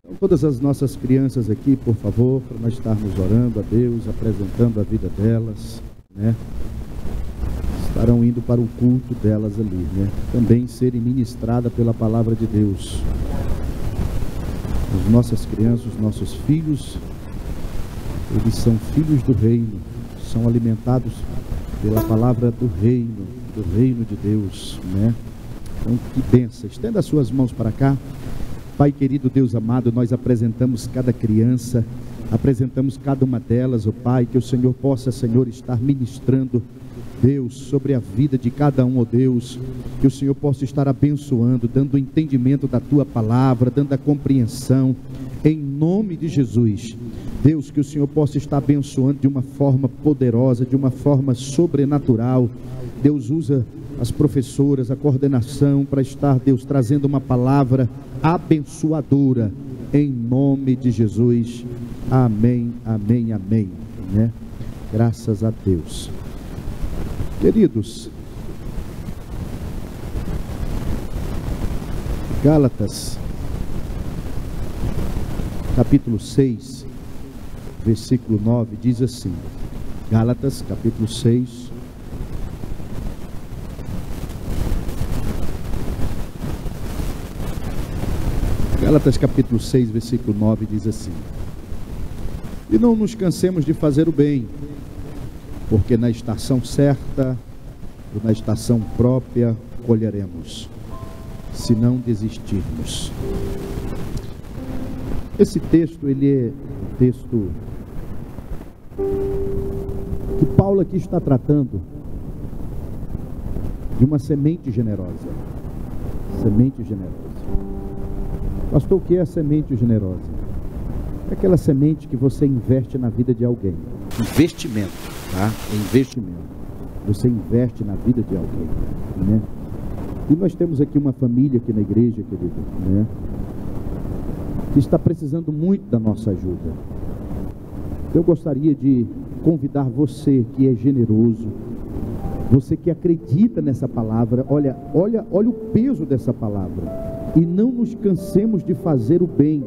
Então, todas as nossas crianças aqui, por favor, para nós estarmos orando a Deus, apresentando a vida delas, né? Estarão indo para o culto delas ali, né? Também serem ministradas pela palavra de Deus. As nossas crianças, os nossos filhos, eles são filhos do reino, são alimentados pela palavra do reino de Deus, né? Então, que bênção. Estenda as suas mãos para cá. Pai querido, Deus amado, nós apresentamos cada criança, apresentamos cada uma delas, ó Pai, que o Senhor possa, Senhor, estar ministrando, Deus, sobre a vida de cada um, ó Deus, que o Senhor possa estar abençoando, dando o entendimento da Tua palavra, dando a compreensão, em nome de Jesus. Deus, que o Senhor possa estar abençoando de uma forma poderosa, de uma forma sobrenatural. Deus, usa as professoras, a coordenação, para estar, Deus, trazendo uma palavra abençoadora, em nome de Jesus. Amém, amém, amém, né? Graças a Deus. Queridos, Gálatas, capítulo 6, versículo 9, diz assim, Gálatas, capítulo 6, Gálatas capítulo 6, versículo 9, diz assim: e não nos cansemos de fazer o bem, porque na estação certa, ou na estação própria, colheremos, se não desistirmos. Esse texto, ele é um texto que Paulo aqui está tratando de uma semente generosa. Semente generosa. Pastor, o que é a semente generosa? É aquela semente que você investe na vida de alguém. Investimento, tá? É investimento. Você investe na vida de alguém, né? E nós temos aqui uma família aqui na igreja, querido, né? Que está precisando muito da nossa ajuda. Eu gostaria de convidar você que é generoso, você que acredita nessa palavra, olha o peso dessa palavra. E não nos cansemos de fazer o bem,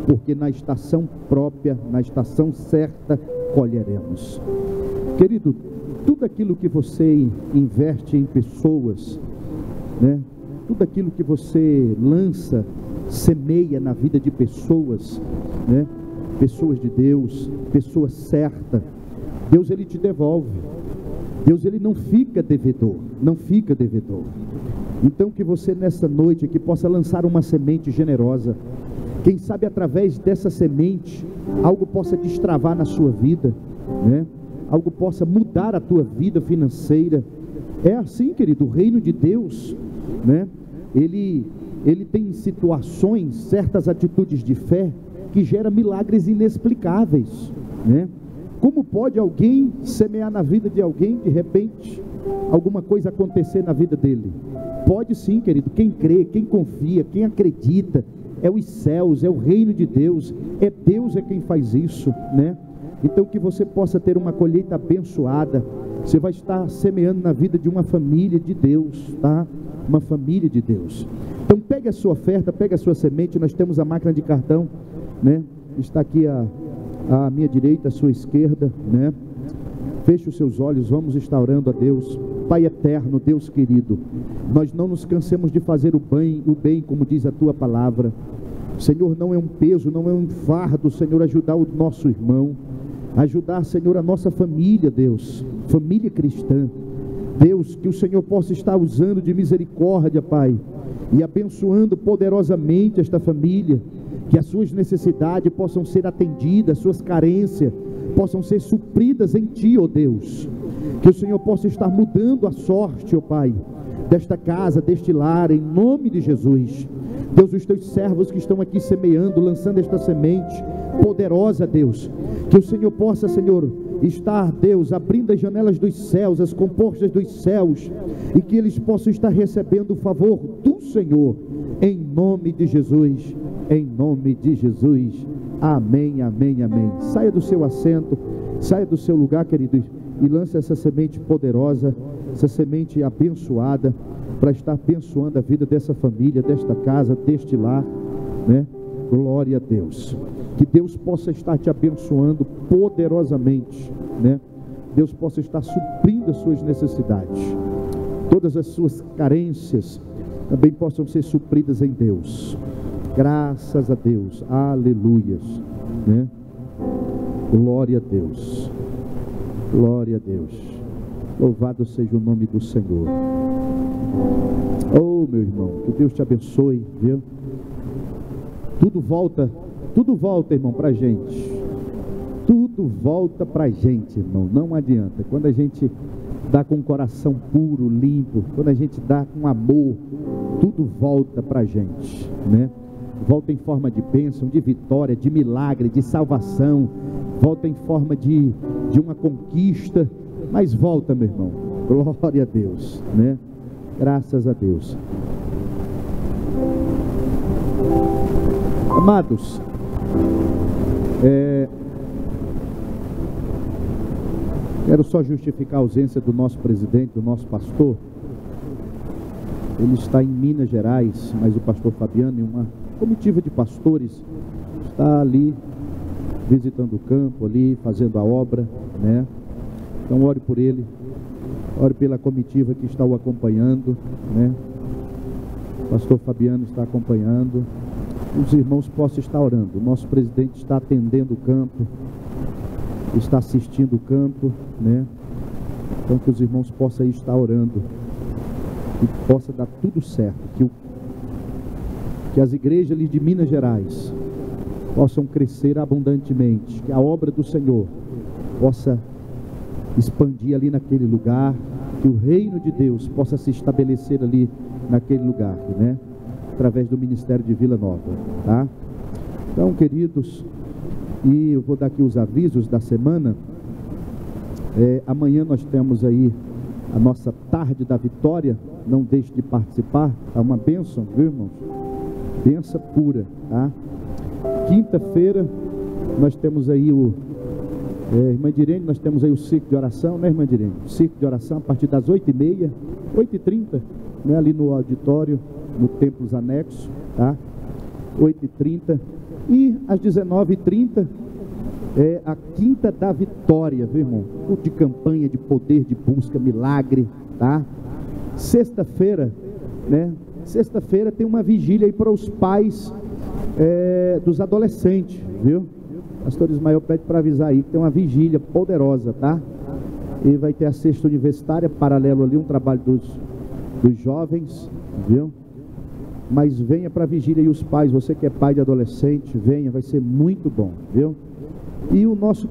porque na estação própria, na estação certa, colheremos. Querido, tudo aquilo que você investe em pessoas, né? Tudo aquilo que você lança, semeia na vida de pessoas, né? Pessoas de Deus, pessoas certas, Deus, ele te devolve. Deus, ele não fica devedor, não fica devedor. Então, que você nessa noite aqui possa lançar uma semente generosa. Quem sabe através dessa semente algo possa destravar na sua vida, né? Algo possa mudar a tua vida financeira. É assim, querido, o reino de Deus, né? Ele tem situações, certas atitudes de fé que geram milagres inexplicáveis, né? Como pode alguém semear na vida de alguém, de repente alguma coisa acontecer na vida dele? Pode sim, querido. Quem crê, quem confia, quem acredita, é os céus, é o reino de Deus, é Deus é quem faz isso, né? Então, que você possa ter uma colheita abençoada. Você vai estar semeando na vida de uma família de Deus, tá? Uma família de Deus. Então, pegue a sua oferta, pegue a sua semente. Nós temos a máquina de cartão, né? Está aqui à minha direita, à sua esquerda, né? Feche os seus olhos, vamos estar orando a Deus. Pai eterno, Deus querido, nós não nos cansemos de fazer o bem, como diz a Tua palavra. Senhor, não é um peso, não é um fardo, Senhor, ajudar o nosso irmão, ajudar, Senhor, a nossa família, Deus, família cristã. Deus, que o Senhor possa estar usando de misericórdia, Pai, e abençoando poderosamente esta família, que as suas necessidades possam ser atendidas, suas carências possam ser supridas em Ti, ó Deus. Que o Senhor possa estar mudando a sorte, ó Pai, desta casa, deste lar, em nome de Jesus. Deus, os Teus servos que estão aqui semeando, lançando esta semente poderosa, Deus, que o Senhor possa, Senhor, estar, Deus, abrindo as janelas dos céus, as comportas dos céus, e que eles possam estar recebendo o favor do Senhor, em nome de Jesus, em nome de Jesus. Amém, amém, amém. Saia do seu assento, saia do seu lugar, querido, e lance essa semente poderosa, essa semente abençoada, para estar abençoando a vida dessa família, desta casa, deste lar, né? Glória a Deus. Que Deus possa estar te abençoando poderosamente, né? Deus possa estar suprindo as suas necessidades. Todas as suas carências também possam ser supridas em Deus. Graças a Deus. Aleluias, né? Glória a Deus. Glória a Deus. Louvado seja o nome do Senhor. Oh, meu irmão, que Deus te abençoe, viu? Tudo volta, irmão, para a gente. Tudo volta para a gente, irmão. Não adianta. Quando a gente dá com o coração puro, limpo, quando a gente dá com amor, tudo volta para a gente, né? Volta em forma de bênção, de vitória, de milagre, de salvação. Volta em forma de uma conquista. Mas volta, meu irmão. Glória a Deus, né? Graças a Deus. Amados, quero só justificar a ausência do nosso presidente, do nosso pastor. Ele está em Minas Gerais, mas o pastor Fabiano e uma comitiva de pastores está ali visitando o campo, ali fazendo a obra, né? Então ore por ele, ore pela comitiva que está o acompanhando, né? O pastor Fabiano está acompanhando. Os irmãos possam estar orando. O nosso presidente está atendendo o campo, está assistindo o campo, né? Então que os irmãos possam estar orando, que possa dar tudo certo, que as igrejas ali de Minas Gerais possam crescer abundantemente, que a obra do Senhor possa expandir ali naquele lugar, que o reino de Deus possa se estabelecer ali naquele lugar, né? Através do Ministério de Vila Nova, tá? Então, queridos, e eu vou dar aqui os avisos da semana. Amanhã nós temos aí a nossa tarde da vitória. Não deixe de participar, é uma bênção, viu, irmãos? Bênção pura, tá? Quinta-feira nós temos aí irmã Direne, nós temos aí o ciclo de oração, né, irmã Direne? Ciclo de oração a partir das 8h30, 8h30, né, ali no auditório, no Templos Anexo, tá? 8h30. E às 19h30 a quinta da vitória, viu, irmão? Culto de campanha, de poder, de busca, milagre, tá? Sexta-feira, né? Sexta-feira tem uma vigília aí para os pais dos adolescentes, viu? Pastor Ismael pede para avisar aí que tem uma vigília poderosa, tá? E vai ter a sexta universitária, paralelo ali, um trabalho dos jovens, viu? Mas venha para a vigília aí os pais, você que é pai de adolescente, venha, vai ser muito bom, viu? E o nosso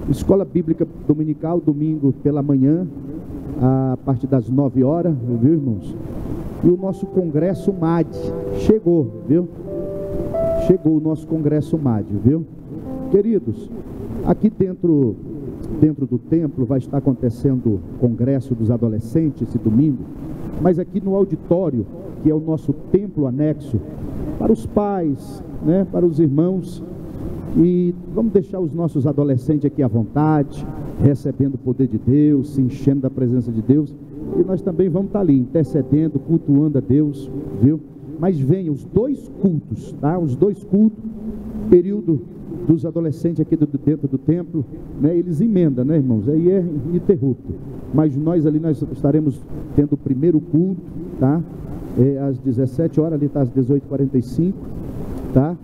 Escola Bíblica Dominical, domingo pela manhã, a partir das 9h, viu, irmãos? E o nosso Congresso MAD chegou, viu? Chegou o nosso Congresso MAD, viu? Queridos, aqui dentro do templo vai estar acontecendo o Congresso dos Adolescentes esse domingo, mas aqui no auditório, que é o nosso templo anexo, para os pais, né, para os irmãos, e vamos deixar os nossos adolescentes aqui à vontade, recebendo o poder de Deus, se enchendo da presença de Deus, e nós também vamos estar ali, intercedendo, cultuando a Deus, viu? Mas venham os dois cultos, tá? Os dois cultos, período dos adolescentes aqui dentro do templo, né? Eles emendam, né, irmãos? Aí é ininterrupto. Mas nós ali, nós estaremos tendo o primeiro culto, tá? Às 17h, ali está às 18h45, tá?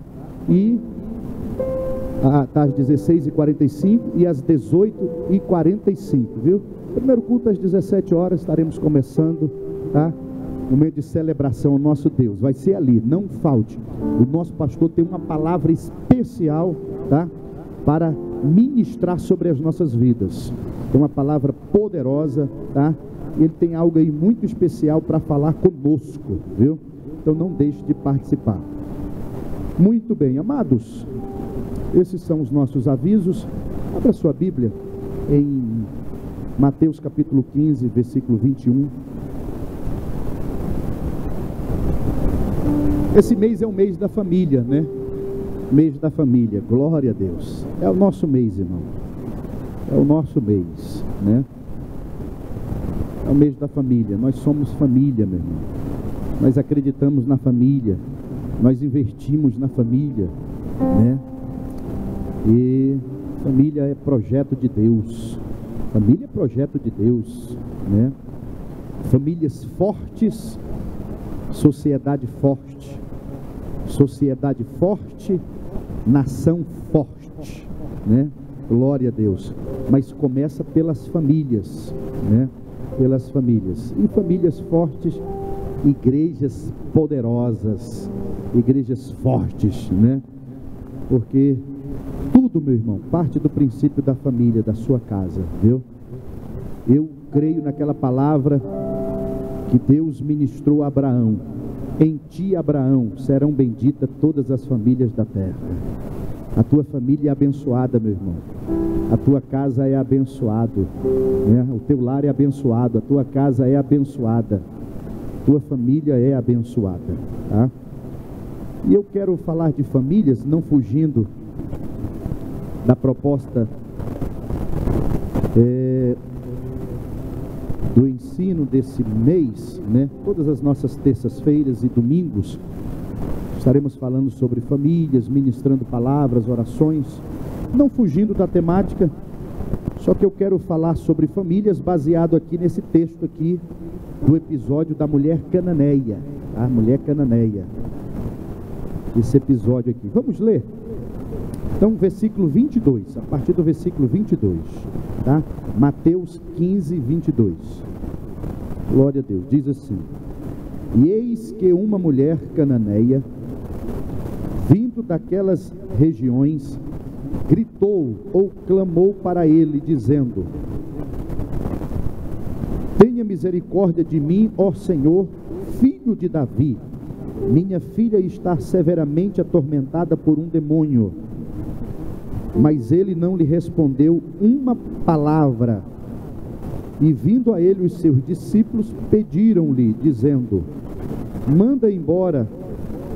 E tá às 16h45 e às 18h45, viu? Primeiro culto às 17h, estaremos começando, tá? Momento de celebração ao nosso Deus, vai ser ali, não falte. O nosso pastor tem uma palavra especial, tá? Para ministrar sobre as nossas vidas. Tem uma palavra poderosa, tá? Ele tem algo aí muito especial para falar conosco, viu? Então não deixe de participar. Muito bem, amados, esses são os nossos avisos. Abra sua Bíblia em Mateus capítulo 15, versículo 21. Esse mês é o mês da família, né? Mês da família, glória a Deus. É o nosso mês, irmão. É o nosso mês, né? É o mês da família. Nós somos família, meu irmão. Nós acreditamos na família. nós investimos na família, né? E família é projeto de Deus. Família é projeto de Deus, né? Famílias fortes, sociedade forte. Sociedade forte, nação forte, né? Glória a Deus. Mas começa pelas famílias, né? Pelas famílias. E famílias fortes, igrejas poderosas, igrejas fortes, né? Porque tudo, meu irmão, parte do princípio da família, da sua casa, viu? Eu creio naquela palavra que Deus ministrou a Abraão: em ti, Abraão, serão benditas todas as famílias da terra. A tua família é abençoada, meu irmão. A tua casa é abençoada, né? O teu lar é abençoado, a tua casa é abençoada, tua família é abençoada, tá? E eu quero falar de famílias, não fugindo da proposta do ensino desse mês, né? Todas as nossas terças-feiras e domingos estaremos falando sobre famílias, ministrando palavras, orações, não fugindo da temática, só que eu quero falar sobre famílias baseado aqui nesse texto aqui do episódio da mulher cananeia, a mulher cananeia. Esse episódio aqui, vamos ler? Então, versículo 22, a partir do versículo 22, tá? Mateus 15, 22. Glória a Deus, diz assim: e eis que uma mulher cananeia, vindo daquelas regiões, gritou ou clamou para ele, dizendo: tenha misericórdia de mim, ó Senhor, filho de Davi. Minha filha está severamente atormentada por um demônio. Mas ele não lhe respondeu uma palavra. E vindo a ele os seus discípulos, pediram-lhe, dizendo: manda embora,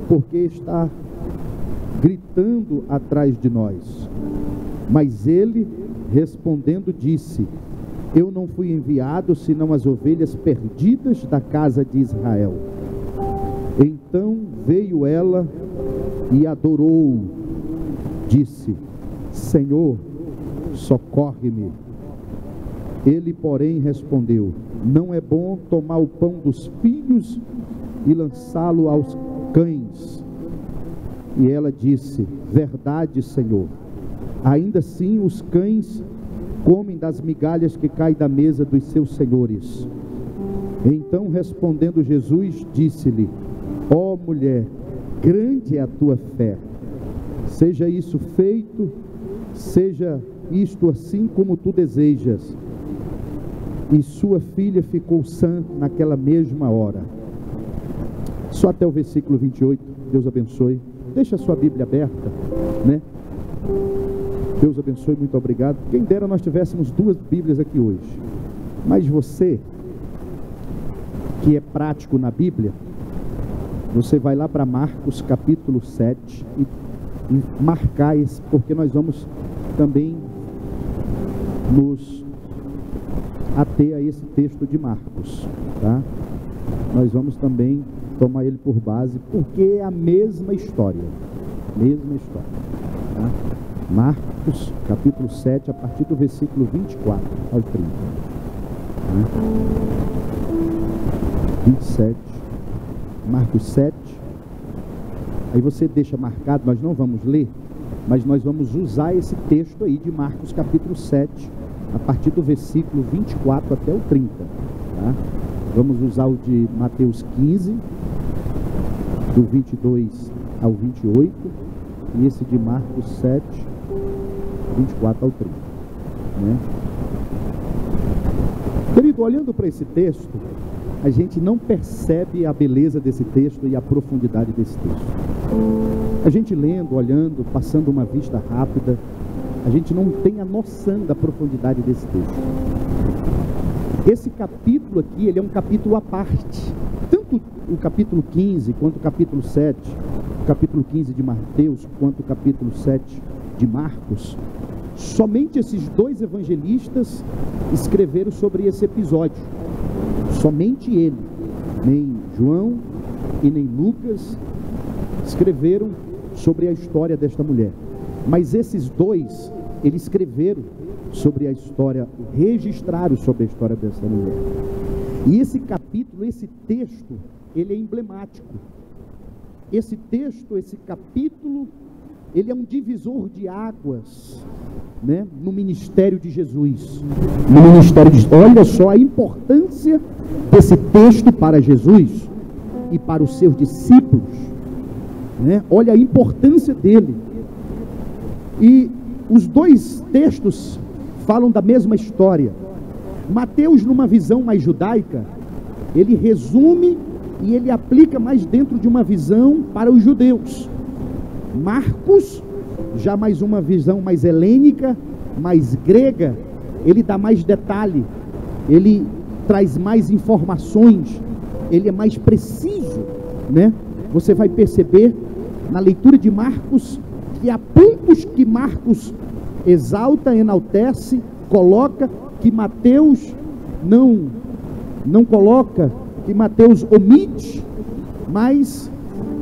porque está gritando atrás de nós. Mas ele, respondendo, disse: eu não fui enviado senão as ovelhas perdidas da casa de Israel. Então veio ela e adorou, disse: Senhor, socorre-me. Ele, porém, respondeu: não é bom tomar o pão dos filhos e lançá-lo aos cães. E ela disse: verdade, Senhor. Ainda assim os cães comem das migalhas que caem da mesa dos seus senhores. Então, respondendo Jesus, disse-lhe: ó mulher, grande é a tua fé. Seja isso feito, seja isto assim como tu desejas. E sua filha ficou sã naquela mesma hora. Só até o versículo 28, Deus abençoe. Deixa a sua Bíblia aberta, né? Deus abençoe, muito obrigado. Quem dera nós tivéssemos duas Bíblias aqui hoje. Mas você, que é prático na Bíblia, você vai lá para Marcos capítulo 7 e marcar esse, porque nós vamos também nos ater a esse texto de Marcos, tá? Nós vamos também tomar ele por base, porque é a mesma história, tá? Marcos capítulo 7, a partir do versículo 24 ao 30, tá? 27, Marcos 7, aí você deixa marcado, nós não vamos ler, mas nós vamos usar esse texto aí de Marcos capítulo 7, a partir do versículo 24 até o 30, tá? Vamos usar o de Mateus 15, do 22 ao 28, e esse de Marcos 7, 24 ao 30, né? Querido, olhando para esse texto, a gente não percebe a beleza desse texto e a profundidade desse texto. A gente lendo, olhando, passando uma vista rápida, a gente não tem a noção da profundidade desse texto. Esse capítulo aqui, ele é um capítulo à parte. Tanto o capítulo 15, quanto o capítulo 7, o capítulo 15 de Mateus, quanto o capítulo 7 de Marcos, somente esses dois evangelistas escreveram sobre esse episódio. Somente ele, nem João e nem Lucas escreveram sobre a história desta mulher. Mas esses dois, eles escreveram sobre a história, registraram sobre a história dessa mulher. E esse capítulo, esse texto, ele é emblemático. Esse texto, esse capítulo, ele é um divisor de águas, né, no ministério de Jesus. No ministério de... Olha só a importância desse texto para Jesus e para os seus discípulos, né? Olha a importância dele. E os dois textos falam da mesma história. Mateus, numa visão mais judaica, ele resume e ele aplica mais dentro de uma visão para os judeus. Marcos, já mais uma visão mais helênica, mais grega, ele dá mais detalhe, ele traz mais informações, ele é mais preciso, né? Você vai perceber na leitura de Marcos que há pontos que Marcos exalta, enaltece, coloca, que Mateus não coloca, que Mateus omite, mas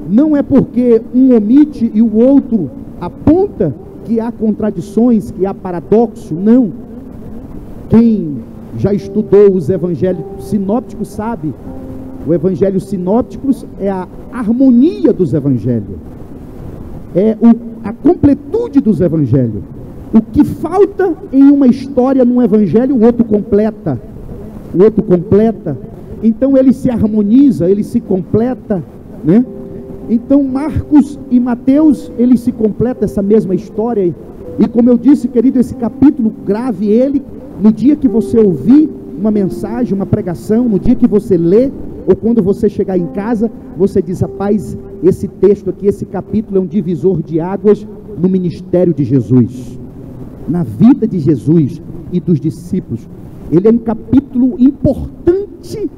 não é porque um omite e o outro aponta que há contradições, que há paradoxo, não. Quem já estudou os evangelhos sinópticos sabe, o evangelho sinópticos é a harmonia dos evangelhos, é a completude dos evangelhos. O que falta em uma história, num evangelho, o outro completa. O outro completa. Então ele se harmoniza, ele se completa, né? Então Marcos e Mateus, eles se completam essa mesma história. E como eu disse, querido, esse capítulo, grave ele no dia que você ouvir uma mensagem, uma pregação, no dia que você lê, ou quando você chegar em casa, você diz: rapaz, esse texto aqui, esse capítulo é um divisor de águas no ministério de Jesus, na vida de Jesus e dos discípulos. Ele é um capítulo importante.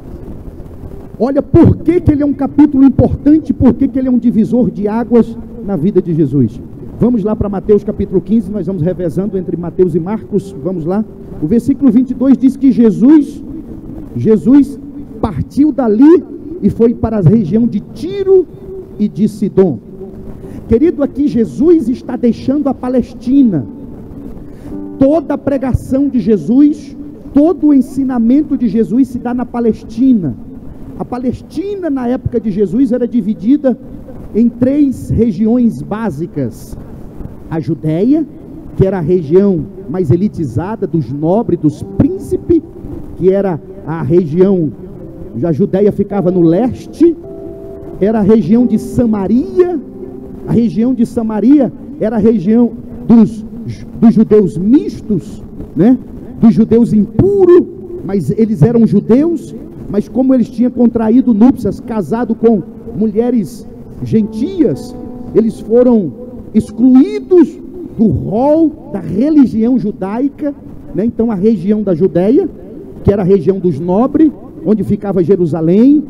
Olha por que ele é um capítulo importante, por que ele é um divisor de águas na vida de Jesus. Vamos lá para Mateus capítulo 15, nós vamos revezando entre Mateus e Marcos, vamos lá. O versículo 22 diz que Jesus partiu dali e foi para a região de Tiro e de Sidom. Querido, aqui Jesus está deixando a Palestina. Toda a pregação de Jesus, todo o ensinamento de Jesus se dá na Palestina. A Palestina, na época de Jesus, era dividida em 3 regiões básicas. A Judéia, que era a região mais elitizada dos nobres, dos príncipes, que era a região, a Judéia ficava no leste. Era a região de Samaria. A região de Samaria era a região dos judeus mistos, né? Dos judeus impuros, mas eles eram judeus, mas como eles tinham contraído núpcias, casado com mulheres gentias, eles foram excluídos do rol da religião judaica, né? Então a região da Judéia, que era a região dos nobres, onde ficava Jerusalém,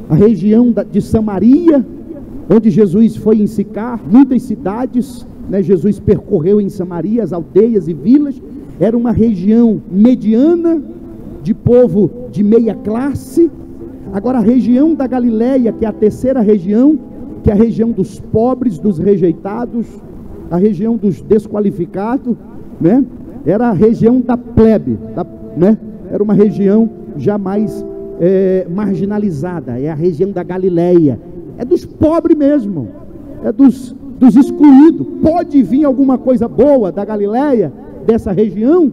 a região de Samaria, onde Jesus foi em Sicar, muitas cidades, né? Jesus percorreu em Samaria, as aldeias e vilas. Era uma região mediana, de povo de meia classe. Agora a região da Galileia, que é a terceira região, que é a região dos pobres, dos rejeitados, a região dos desqualificados, né? Era a região da plebe, né? Era uma região jamais marginalizada, é a região da Galileia, é dos pobres mesmo, é dos excluídos. Pode vir alguma coisa boa da Galileia, dessa região,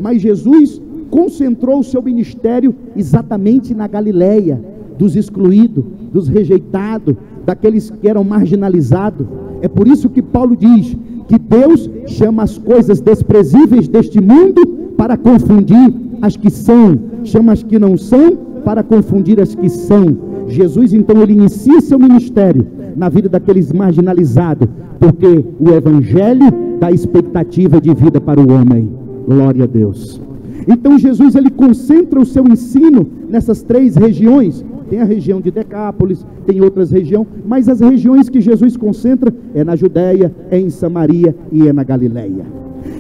mas Jesus concentrou o seu ministério exatamente na Galileia, dos excluídos, dos rejeitados, daqueles que eram marginalizados. É por isso que Paulo diz que Deus chama as coisas desprezíveis deste mundo para confundir as que são, chama as que não são para confundir as que são. Jesus então ele inicia seu ministério na vida daqueles marginalizados, porque o evangelho dá expectativa de vida para o homem. Glória a Deus. Então Jesus ele concentra o seu ensino nessas 3 regiões. Tem a região de Decápolis, tem outras regiões, mas as regiões que Jesus concentra é na Judéia, é em Samaria e é na Galileia.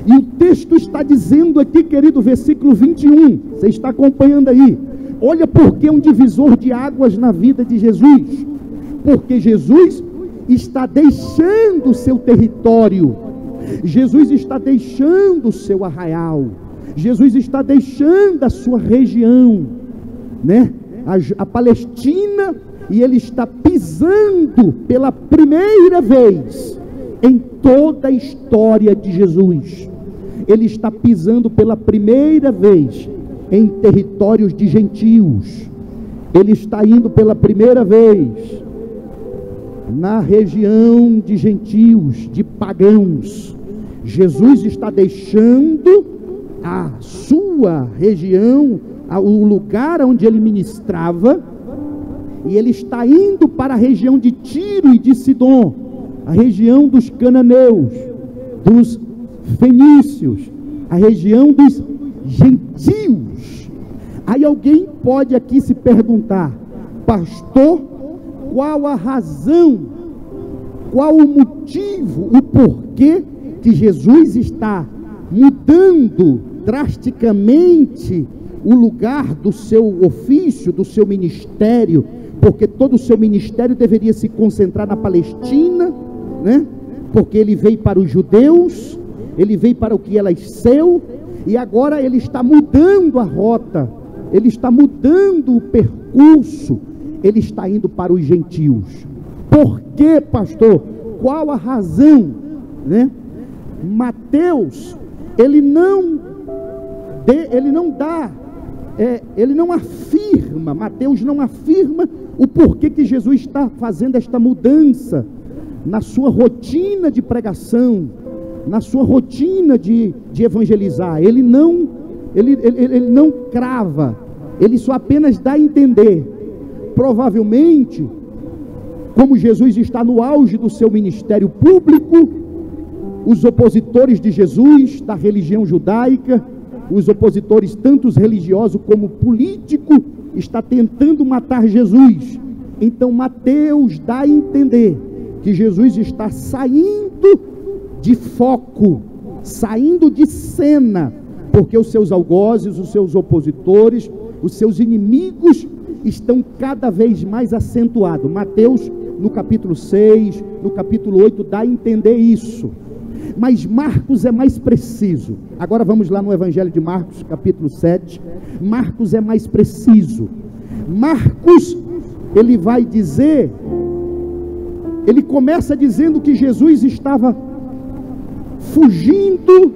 E o texto está dizendo aqui, querido, versículo 21, você está acompanhando aí. Olha porque é um divisor de águas na vida de Jesus. porque Jesus está deixando o seu território, Jesus está deixando o seu arraial, Jesus está deixando a sua região, né? A Palestina, e ele está pisando pela primeira vez em toda a história de Jesus. Ele está pisando pela primeira vez em territórios de gentios. Ele está indo pela primeira vez na região de gentios, de pagãos. Jesus está deixando a sua região, o lugar onde ele ministrava, e ele está indo para a região de Tiro e de Sidom, a região dos cananeus, dos fenícios, a região dos gentios. Aí alguém pode aqui se perguntar: pastor, qual a razão, qual o motivo, o porquê que Jesus está mudando drasticamente o lugar do seu ofício, do seu ministério? Porque todo o seu ministério deveria se concentrar na Palestina, né? Porque ele veio para os judeus, ele veio para o que era seu, e agora ele está mudando a rota, ele está mudando o percurso, ele está indo para os gentios. Por quê, pastor? Qual a razão, né? Mateus, ele não afirma, Mateus não afirma o porquê que Jesus está fazendo esta mudança na sua rotina de pregação, na sua rotina de evangelizar. Ele não crava, ele só apenas dá a entender. Provavelmente, como Jesus está no auge do seu ministério público, os opositores de Jesus, da religião judaica, os opositores, tanto religiosos como políticos, está tentando matar Jesus. Então Mateus dá a entender que Jesus está saindo de foco, saindo de cena, porque os seus algozes, os seus opositores, os seus inimigos estão cada vez mais acentuados. Mateus, no capítulo 6, no capítulo 8, dá a entender isso. Mas Marcos é mais preciso. Agora vamos lá no Evangelho de Marcos, capítulo 7. Marcos é mais preciso. Marcos, ele vai dizer, ele começa dizendo que Jesus estava fugindo,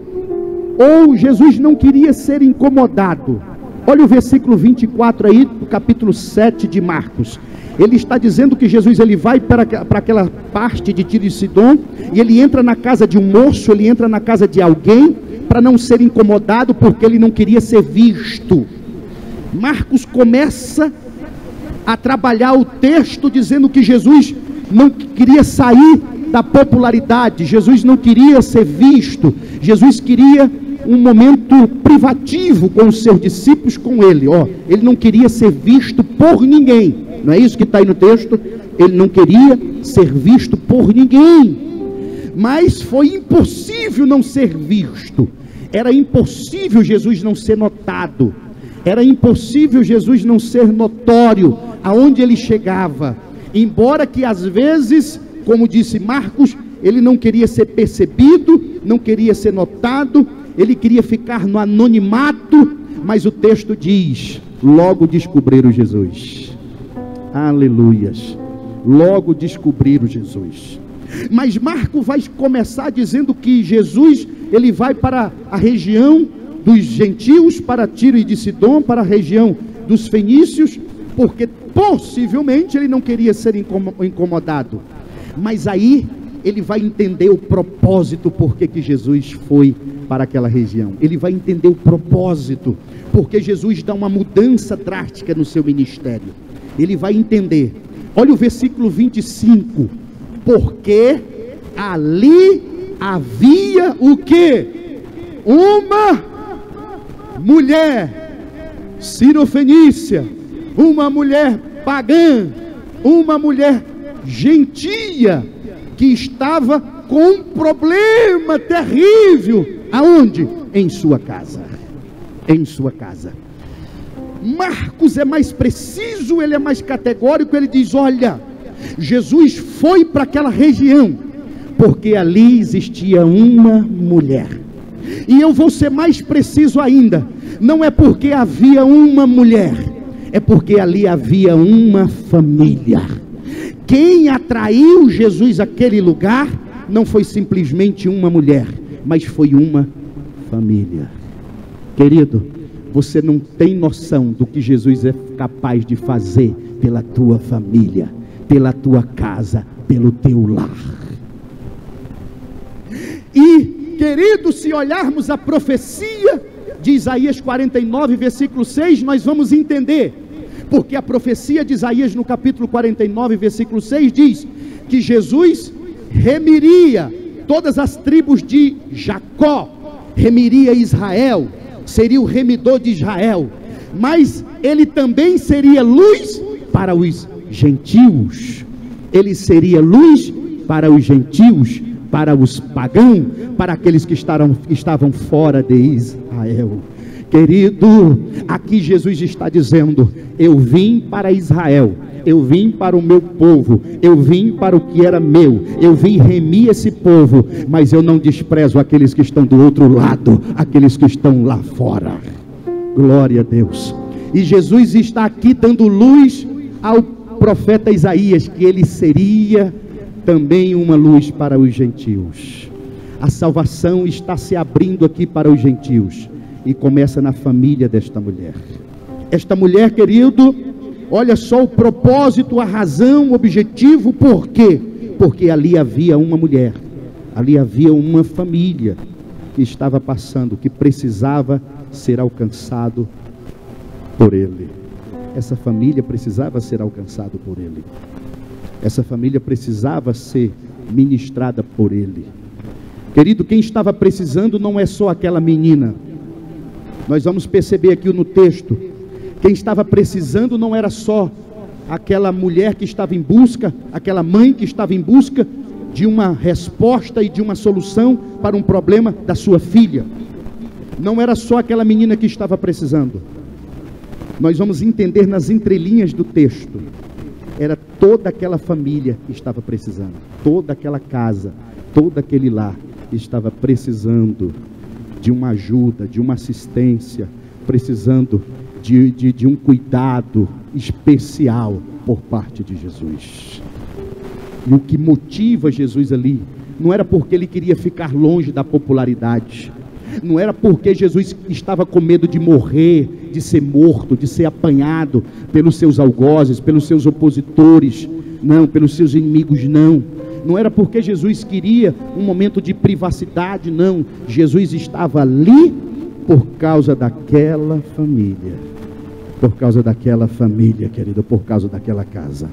ou Jesus não queria ser incomodado. Olha o versículo 24 aí, do capítulo 7 de Marcos. Ele está dizendo que Jesus ele vai para aquela parte de Tiro e Sidom, e ele entra na casa de um moço, ele entra na casa de alguém, para não ser incomodado, porque ele não queria ser visto. Marcos começa a trabalhar o texto dizendo que Jesus não queria sair da popularidade, Jesus não queria ser visto, Jesus queria um momento privativo com os seus discípulos, com ele, ele não queria ser visto por ninguém. Não é isso que está aí no texto? Ele não queria ser visto por ninguém, mas foi impossível não ser visto, era impossível Jesus não ser notado, era impossível Jesus não ser notório aonde ele chegava, embora que às vezes, como disse Marcos, ele não queria ser percebido, não queria ser notado, ele queria ficar no anonimato, mas o texto diz: logo descobriram Jesus. Aleluias, logo descobriram Jesus. Mas Marcos vai começar dizendo que Jesus, ele vai para a região dos gentios, para Tiro e de Sidom, para a região dos fenícios, porque possivelmente ele não queria ser incomodado. Mas aí ele vai entender o propósito, porque que Jesus foi para aquela região. Ele vai entender o propósito, porque Jesus dá uma mudança drástica no seu ministério. Ele vai entender. Olha o versículo 25. Porque ali havia o que? Uma mulher cirofenícia, uma mulher pagã, uma mulher gentia, que estava com um problema terrível. Aonde? Em sua casa. Em sua casa. Marcos é mais preciso, ele é mais categórico, ele diz: olha, Jesus foi para aquela região, porque ali existia uma mulher. E eu vou ser mais preciso ainda, não é porque havia uma mulher, é porque ali havia uma família. Quem atraiu Jesus àquele lugar não foi simplesmente uma mulher, mas foi uma família. Querido, você não tem noção do que Jesus é capaz de fazer pela tua família, pela tua casa, pelo teu lar. E, querido, se olharmos a profecia de Isaías 49, versículo 6, nós vamos entender, porque a profecia de Isaías no capítulo 49, versículo 6 diz que Jesus remiria todas as tribos de Jacó, remiria Israel, seria o remidor de Israel, mas ele também seria luz para os gentios. Ele seria luz para os gentios, para os pagãos, para aqueles que estavam fora de Israel. Querido, aqui Jesus está dizendo: eu vim para Israel, eu vim para o meu povo, eu vim para o que era meu, eu vim remir esse povo, mas eu não desprezo aqueles que estão do outro lado, aqueles que estão lá fora. Glória a Deus. E Jesus está aqui dando luz ao profeta Isaías, que ele seria também uma luz para os gentios. A salvação está se abrindo aqui para os gentios, e começa na família desta mulher. Esta mulher, querido, olha só o propósito, a razão, o objetivo. Por quê? Porque ali havia uma mulher, ali havia uma família que estava passando, que precisava ser alcançado por ele. Essa família precisava ser alcançada por ele. Essa família precisava ser ministrada por ele. Querido, quem estava precisando não é só aquela menina. Nós vamos perceber aqui no texto, quem estava precisando não era só aquela mulher que estava em busca, aquela mãe que estava em busca de uma resposta e de uma solução para um problema da sua filha. Não era só aquela menina que estava precisando. Nós vamos entender nas entrelinhas do texto, era toda aquela família que estava precisando, toda aquela casa, todo aquele lar estava precisando de uma ajuda, de uma assistência, precisando de um cuidado especial por parte de Jesus. E o que motiva Jesus ali, não era porque ele queria ficar longe da popularidade, não era porque Jesus estava com medo de morrer, de ser morto, de ser apanhado pelos seus algozes, pelos seus opositores, não, pelos seus inimigos, não era porque Jesus queria um momento de privacidade, não. Jesus estava ali por causa daquela família, querida, por causa daquela casa.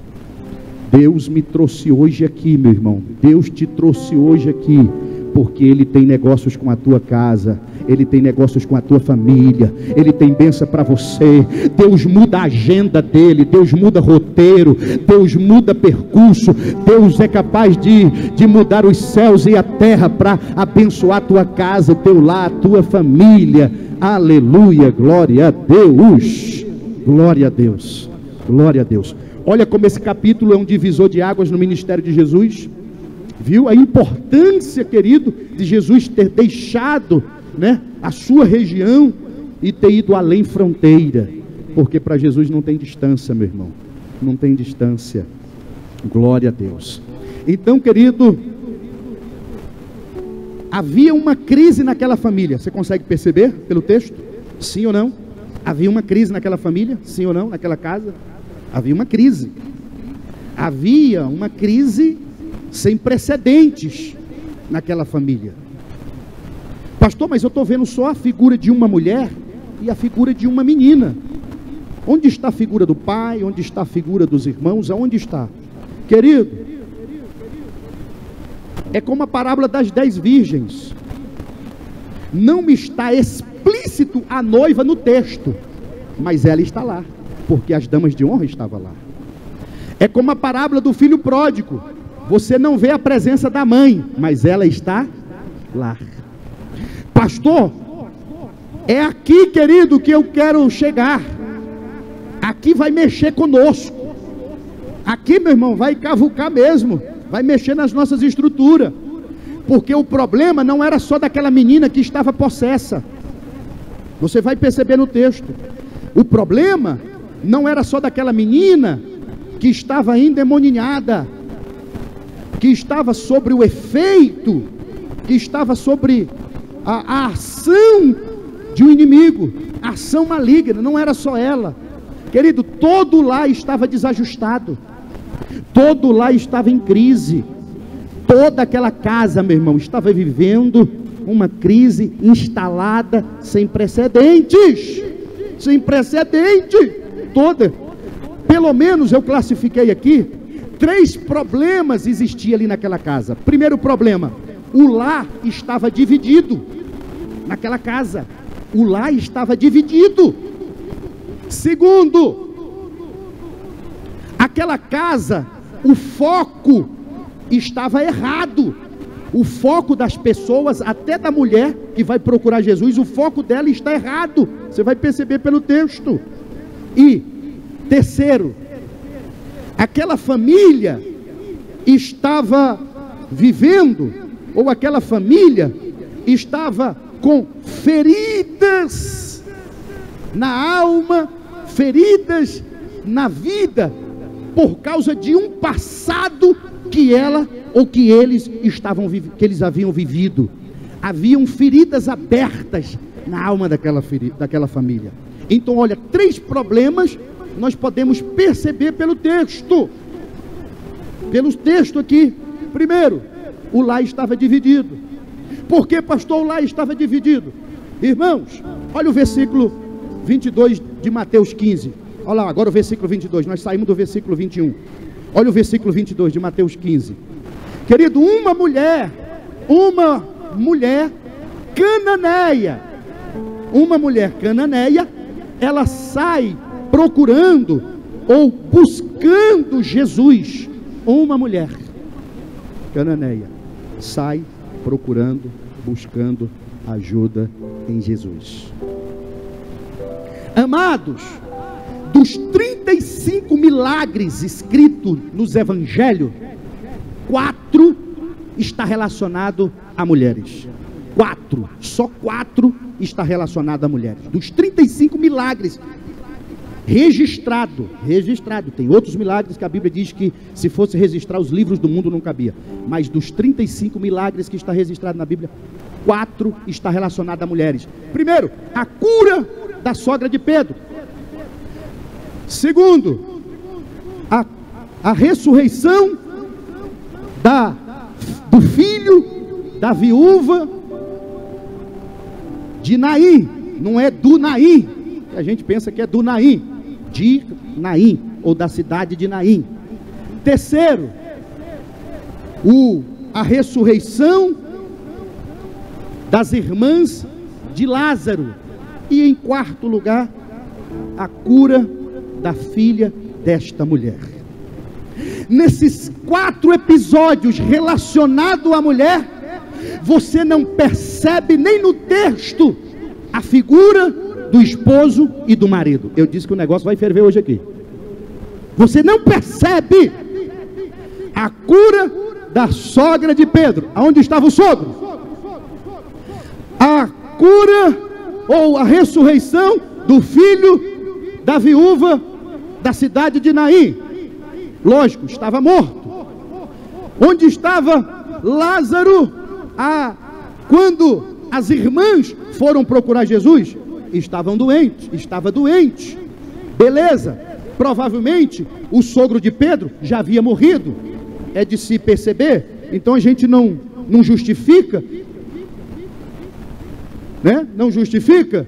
Deus me trouxe hoje aqui, meu irmão, Deus te trouxe hoje aqui, porque Ele tem negócios com a tua casa, Ele tem negócios com a tua família, Ele tem bênção para você. Deus muda a agenda dEle, Deus muda roteiro, Deus muda percurso, Deus é capaz de mudar os céus e a terra para abençoar a tua casa, o teu lar, a tua família. Aleluia, glória a Deus, glória a Deus, glória a Deus. Olha como esse capítulo é um divisor de águas no ministério de Jesus. Viu a importância, querido, de Jesus ter deixado, né, a sua região e ter ido além fronteira, porque para Jesus não tem distância, meu irmão, não tem distância. Glória a Deus. Então, querido, havia uma crise naquela família. Você consegue perceber pelo texto? Sim ou não? Havia uma crise naquela família? Sim ou não? Naquela casa? Havia uma crise. Havia uma crise sem precedentes naquela família. Pastor, mas eu estou vendo só a figura de uma mulher e a figura de uma menina. Onde está a figura do pai? Onde está a figura dos irmãos? Aonde está? Querido, é como a parábola das 10 virgens. Não está explícito a noiva no texto, mas ela está lá, porque as damas de honra estavam lá. É como a parábola do filho pródigo. Você não vê a presença da mãe, mas ela está lá. Pastor, é aqui, querido, que eu quero chegar. Aqui vai mexer conosco. Aqui, meu irmão, vai cavucar mesmo, vai mexer nas nossas estruturas, porque o problema não era só daquela menina que estava possessa. Você vai perceber no texto, o problema não era só daquela menina que estava endemoniada, que estava sobre o efeito, que estava sobre a ação de um inimigo, a ação maligna. Não era só ela, querido, todo lá estava desajustado, todo lá estava em crise, toda aquela casa, meu irmão, estava vivendo uma crise instalada sem precedentes, toda. Pelo menos eu classifiquei aqui 3 problemas existiam ali naquela casa. Primeiro problema, o lar estava dividido. Naquela casa, o lar estava dividido. Segundo, aquela casa, o foco estava errado. O foco das pessoas, até da mulher que vai procurar Jesus, o foco dela está errado. Você vai perceber pelo texto. E terceiro, aquela família estava vivendo, ou aquela família estava com feridas na alma, feridas na vida, por causa de um passado que ela ou que eles haviam vivido. Haviam feridas abertas na alma daquela família. Então, olha, 3 problemas nós podemos perceber pelo texto. Pelo texto aqui. Primeiro, o lar estava dividido. Por que, pastor, o lar estava dividido? Irmãos, olha o versículo 22 de Mateus 15. Olha lá, agora o versículo 22. Nós saímos do versículo 21. Olha o versículo 22 de Mateus 15. Querido, uma mulher cananeia, ela sai procurando ou buscando Jesus. Uma mulher cananeia sai procurando, buscando ajuda em Jesus. Amados, dos 35 milagres escritos nos evangelhos, 4 está relacionado a mulheres. 4, só 4 está relacionado a mulheres. Dos 35 milagres registrado, tem outros milagres que a Bíblia diz que se fosse registrar os livros do mundo não cabia, mas dos 35 milagres que está registrado na Bíblia, 4 está relacionado a mulheres. Primeiro, a cura da sogra de Pedro. Segundo, a ressurreição do filho da viúva de Naim. Não é do Naim, a gente pensa que é do Naim, de Naim, ou da cidade de Naim. Terceiro, a ressurreição das irmãs de Lázaro. E em quarto lugar, a cura da filha desta mulher. Nesses 4 episódios relacionados à mulher, você não percebe nem no texto a figura do esposo e do marido. Eu disse que o negócio vai ferver hoje aqui. Você não percebe a cura da sogra de Pedro. Aonde estava o sogro? A cura ou a ressurreição do filho da viúva da cidade de Naim. Lógico, estava morto. Onde estava Lázaro? Quando as irmãs foram procurar Jesus, estava doente. Beleza, provavelmente o sogro de Pedro já havia morrido. É de se perceber. Então a gente não justifica, né? Não justifica.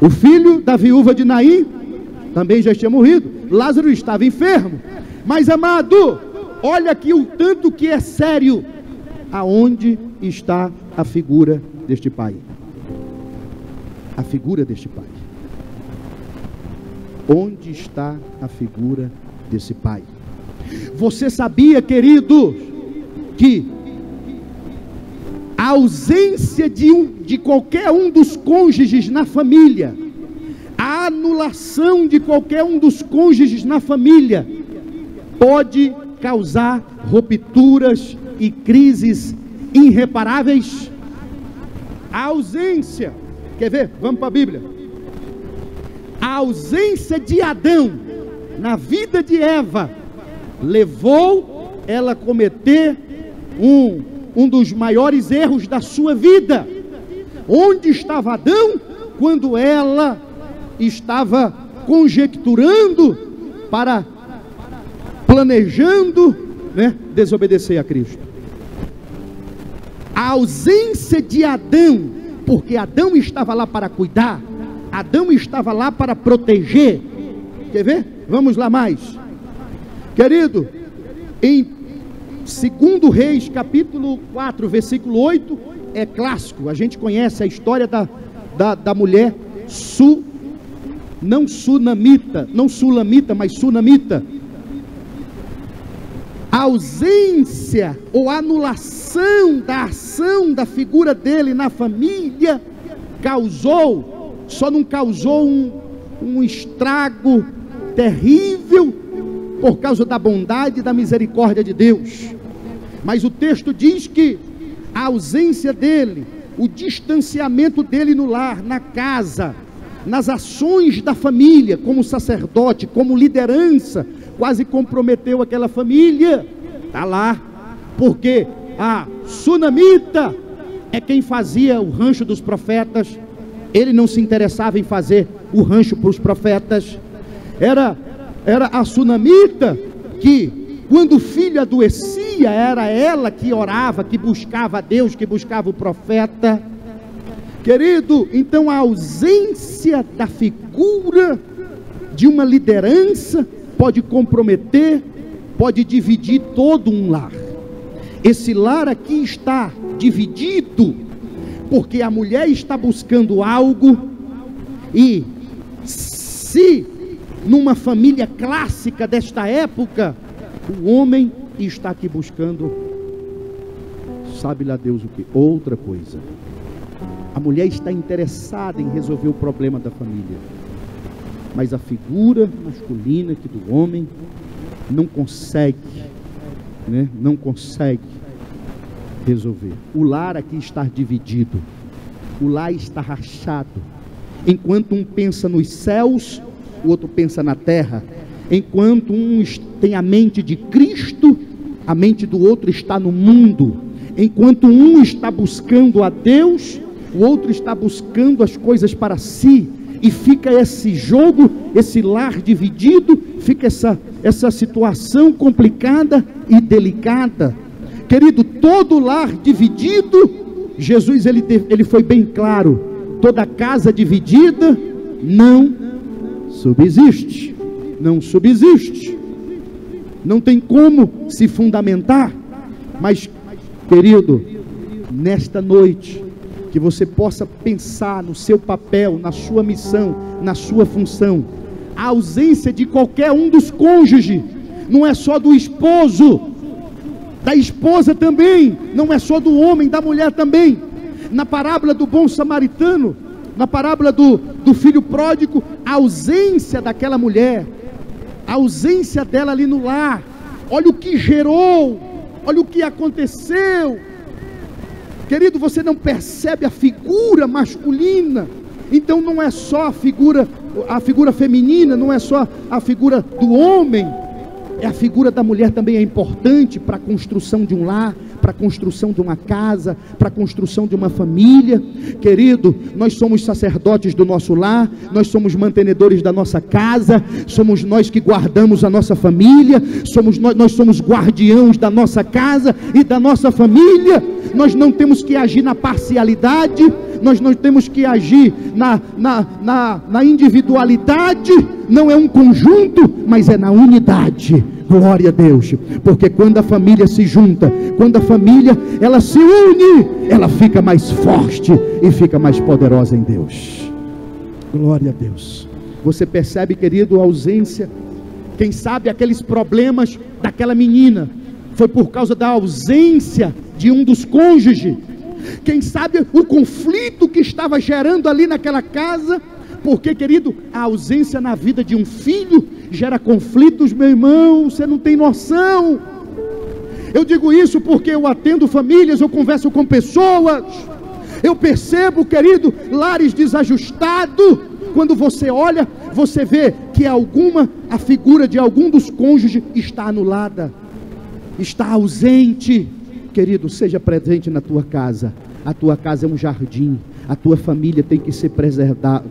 O filho da viúva de Naim também já tinha morrido. Lázaro estava enfermo. Mas, amado, olha aqui o tanto que é sério. Aonde está a figura deste pai? A figura deste pai. Onde está a figura desse pai? Você sabia, querido, que a ausência de qualquer um dos cônjuges na família A anulação de qualquer um dos cônjuges na família pode causar rupturas e crises irreparáveis. A ausência, quer ver? Vamos para a Bíblia. A ausência de Adão na vida de Eva levou ela a cometer um dos maiores erros da sua vida. Onde estava Adão quando ela estava conjecturando, planejando, desobedecer a Cristo? A ausência de Adão, porque Adão estava lá para cuidar, Adão estava lá para proteger. Quer ver? Vamos lá mais. Querido, em 2 Reis, capítulo 4, versículo 8, é clássico, a gente conhece a história da mulher não sulamita, mas sunamita. A ausência ou anulação da ação da figura dele na família só não causou um estrago terrível por causa da bondade e da misericórdia de Deus, mas o texto diz que a ausência dele, o distanciamento dele no lar, na casa, nas ações da família, como sacerdote, como liderança, quase comprometeu aquela família. Está lá, porque a sunamita é quem fazia o rancho dos profetas, ele não se interessava em fazer o rancho para os profetas. Era a sunamita que, quando o filho adoecia, era ela que orava, que buscava a Deus, que buscava o profeta. Querido, então a ausência da figura de uma liderança pode comprometer, pode dividir todo um lar. Esse lar aqui está dividido porque a mulher está buscando algo, e se numa família clássica desta época, o homem está aqui buscando, sabe lá Deus o que? Outra coisa. A mulher está interessada em resolver o problema da família, mas a figura masculina aqui do homem não consegue, não consegue resolver. O lar aqui está dividido, o lar está rachado. Enquanto um pensa nos céus, o outro pensa na terra. Enquanto um tem a mente de Cristo, a mente do outro está no mundo. Enquanto um está buscando a Deus, o outro está buscando as coisas para si. E fica esse jogo, esse lar dividido, fica essa situação complicada e delicada. Querido, todo lar dividido, Jesus ele foi bem claro: toda casa dividida não subsiste, não subsiste, não tem como se fundamentar. Mas, querido, nesta noite, que você possa pensar no seu papel, na sua missão, na sua função. A ausência de qualquer um dos cônjuges, não é só do esposo, da esposa também, não é só do homem, da mulher também. Na parábola do bom samaritano, na parábola do filho pródigo, a ausência daquela mulher, a ausência dela ali no lar, olha o que gerou, olha o que aconteceu. Querido, você não percebe a figura masculina? Então não é só a figura feminina, não é só a figura do homem, é a figura da mulher também é importante para a construção de um lar, para a construção de uma casa, para a construção de uma família. Querido, nós somos sacerdotes do nosso lar, nós somos mantenedores da nossa casa, somos nós que guardamos a nossa família, nós somos guardiãos da nossa casa e da nossa família. Nós não temos que agir na parcialidade, nós não temos que agir na individualidade. Não é um conjunto, mas é na unidade. Glória a Deus, porque quando a família se junta, quando a família ela se une, ela fica mais forte e fica mais poderosa em Deus. Glória a Deus. Você percebe, querido, a ausência? Quem sabe aqueles problemas daquela menina foi por causa da ausência de um dos cônjuges. Quem sabe o conflito que estava gerando ali naquela casa, Porque, querido, a ausência na vida de um filho gera conflitos, meu irmão, você não tem noção. Eu digo isso porque eu atendo famílias, eu converso com pessoas, eu percebo, querido, lares desajustados. Quando você olha, você vê que a figura de algum dos cônjuges está anulada, está ausente. Querido, seja presente na tua casa. A tua casa é um jardim, a tua família tem que ser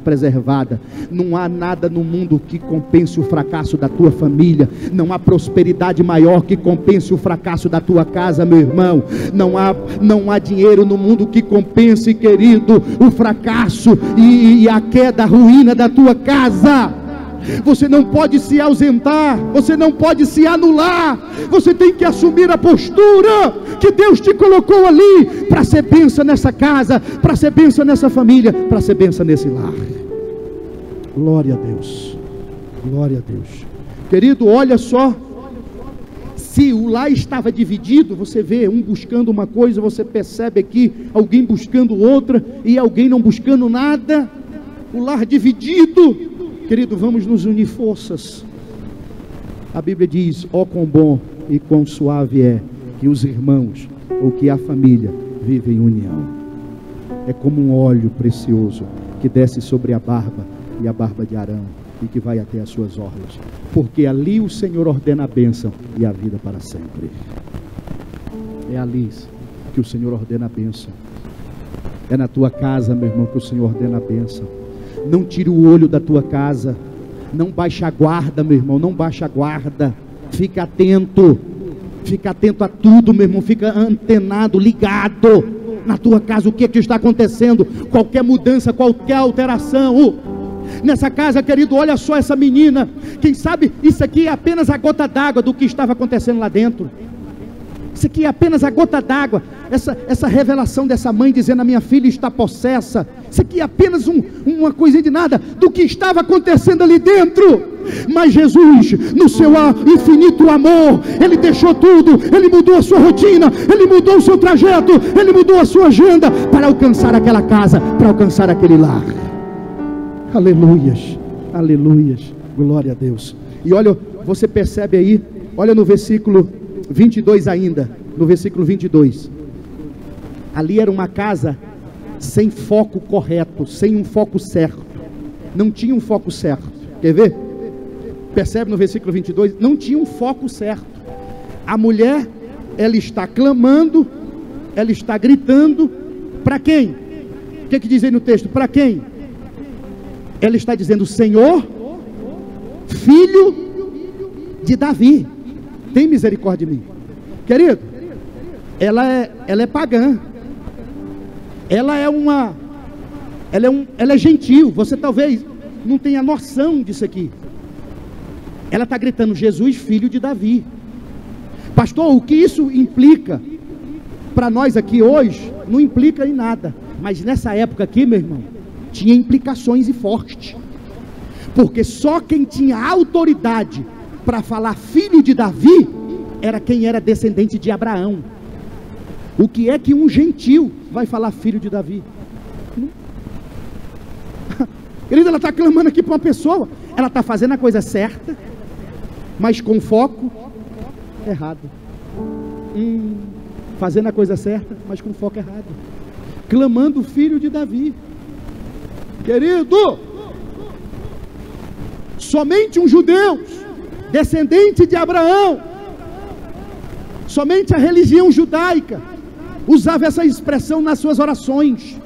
preservada. Não há nada no mundo que compense o fracasso da tua família. Não há prosperidade maior que compense o fracasso da tua casa, meu irmão. Não há dinheiro no mundo que compense, querido, o fracasso e a queda, a ruína da tua casa. Você não pode se ausentar, você não pode se anular. Você tem que assumir a postura que Deus te colocou ali, para ser bênção nessa casa, para ser bênção nessa família, para ser bênção nesse lar. Glória a Deus, glória a Deus. Querido, olha só, se o lar estava dividido, você vê um buscando uma coisa, você percebe aqui alguém buscando outra, e alguém não buscando nada. O lar dividido. Querido, vamos nos unir forças. A Bíblia diz: ó quão bom e quão suave é que os irmãos, ou que a família, vivem em união. É como um óleo precioso que desce sobre a barba e a barba de Arão, e que vai até as suas orlas, porque ali o Senhor ordena a bênção e a vida para sempre. É ali que o Senhor ordena a bênção. É na tua casa, meu irmão, que o Senhor ordena a bênção. Não tire o olho da tua casa, não baixe a guarda, meu irmão, não baixe a guarda. Fica atento a tudo, meu irmão, fica antenado, ligado na tua casa, o que é que está acontecendo, qualquer mudança, qualquer alteração. Nessa casa, querido, olha só essa menina, quem sabe isso aqui é apenas a gota d'água do que estava acontecendo lá dentro. Isso aqui é apenas a gota d'água, essa revelação dessa mãe dizendo: a minha filha está possessa. Isso aqui é apenas uma coisinha de nada do que estava acontecendo ali dentro. Mas Jesus, no seu infinito amor, Ele deixou tudo, Ele mudou a sua rotina, Ele mudou o seu trajeto, Ele mudou a sua agenda, para alcançar aquela casa, para alcançar aquele lar. Aleluias, aleluias, glória a Deus. E olha, você percebe aí, olha no versículo 22 ainda, no versículo 22, ali era uma casa sem foco correto, sem um foco certo, não tinha um foco certo, quer ver? Percebe no versículo 22, não tinha um foco certo. A mulher, ela está clamando, ela está gritando, para quem? O que diz aí no texto? Para quem? Ela está dizendo: Senhor, filho de Davi, tem misericórdia de mim. Querido, ela é pagã, ela é gentil. Você talvez não tenha noção disso aqui. Ela está gritando: Jesus, filho de Davi. Pastor, o que isso implica para nós aqui hoje? Não implica em nada, mas nessa época aqui, meu irmão, tinha implicações e fortes, porque só quem tinha autoridade para falar filho de Davi era quem era descendente de Abraão. O que é que um gentil vai falar filho de Davi? Querida, ela está clamando aqui para uma pessoa, ela está fazendo a coisa certa, mas com foco errado. Fazendo a coisa certa, mas com foco errado, clamando filho de Davi. Querido, somente um judeu, descendente de Abraão, somente a religião judaica usava essa expressão nas suas orações.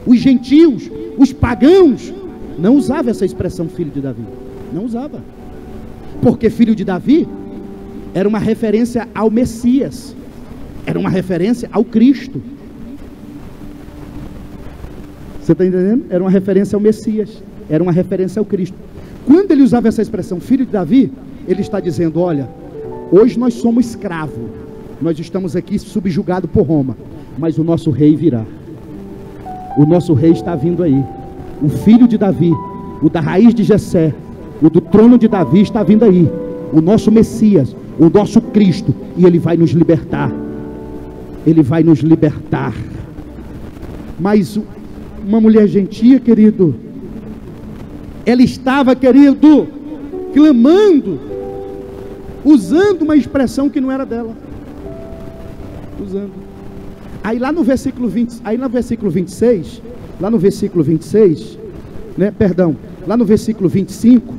Os gentios, os pagãos, não usavam essa expressão filho de Davi. Não usava, porque filho de Davi era uma referência ao Messias, era uma referência ao Cristo. Você está entendendo? Era uma referência ao Messias, era uma referência ao Cristo. Quando ele usava essa expressão filho de Davi, ele está dizendo: olha, hoje nós somos escravos, nós estamos aqui subjugados por Roma, mas o nosso rei virá. O nosso rei está vindo aí. O filho de Davi, o da raiz de Jessé, o do trono de Davi está vindo aí. O nosso Messias, o nosso Cristo, e ele vai nos libertar. Ele vai nos libertar. Mas uma mulher gentia, querido, Ela estava, querido, clamando, usando uma expressão que não era dela. Usando. Aí lá no versículo 20, aí no versículo 26, lá no versículo 26, lá no versículo 25,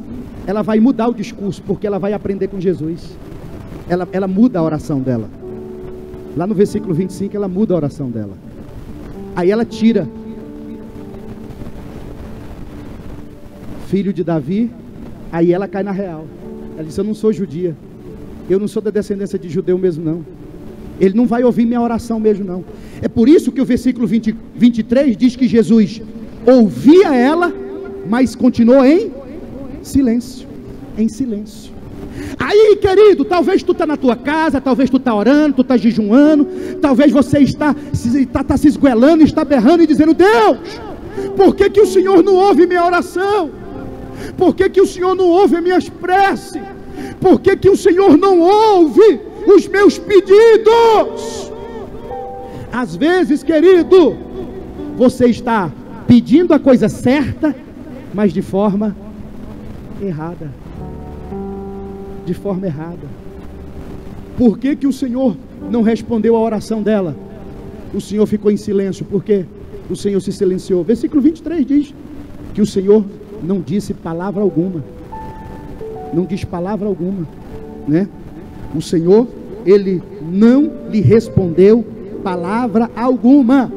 ela vai mudar o discurso, porque ela vai aprender com Jesus. Ela muda a oração dela. Lá no versículo 25 ela muda a oração dela. Aí ela tira filho de Davi. Aí ela cai na real. Ela diz: eu não sou judia, eu não sou da descendência de judeu mesmo não. Ele não vai ouvir minha oração mesmo não. É por isso que o versículo 23 diz que Jesus ouvia ela, mas continuou em silêncio. Em silêncio. Aí, querido, talvez tu está na tua casa, talvez tu está orando, tu está jejuando, talvez você está se esguelando, está berrando e dizendo: Deus, por que que o Senhor não ouve minha oração? Por que que o Senhor não ouve minhas preces? Por que que o Senhor não ouve os meus pedidos? Às vezes, querido, você está pedindo a coisa certa, mas de forma errada. De forma errada. Por que que o Senhor não respondeu a oração dela? O Senhor ficou em silêncio. Por quê? O Senhor se silenciou. Versículo 23 diz que o Senhor não disse palavra alguma. Não diz palavra alguma, né? O Senhor, Ele não lhe respondeu palavra alguma,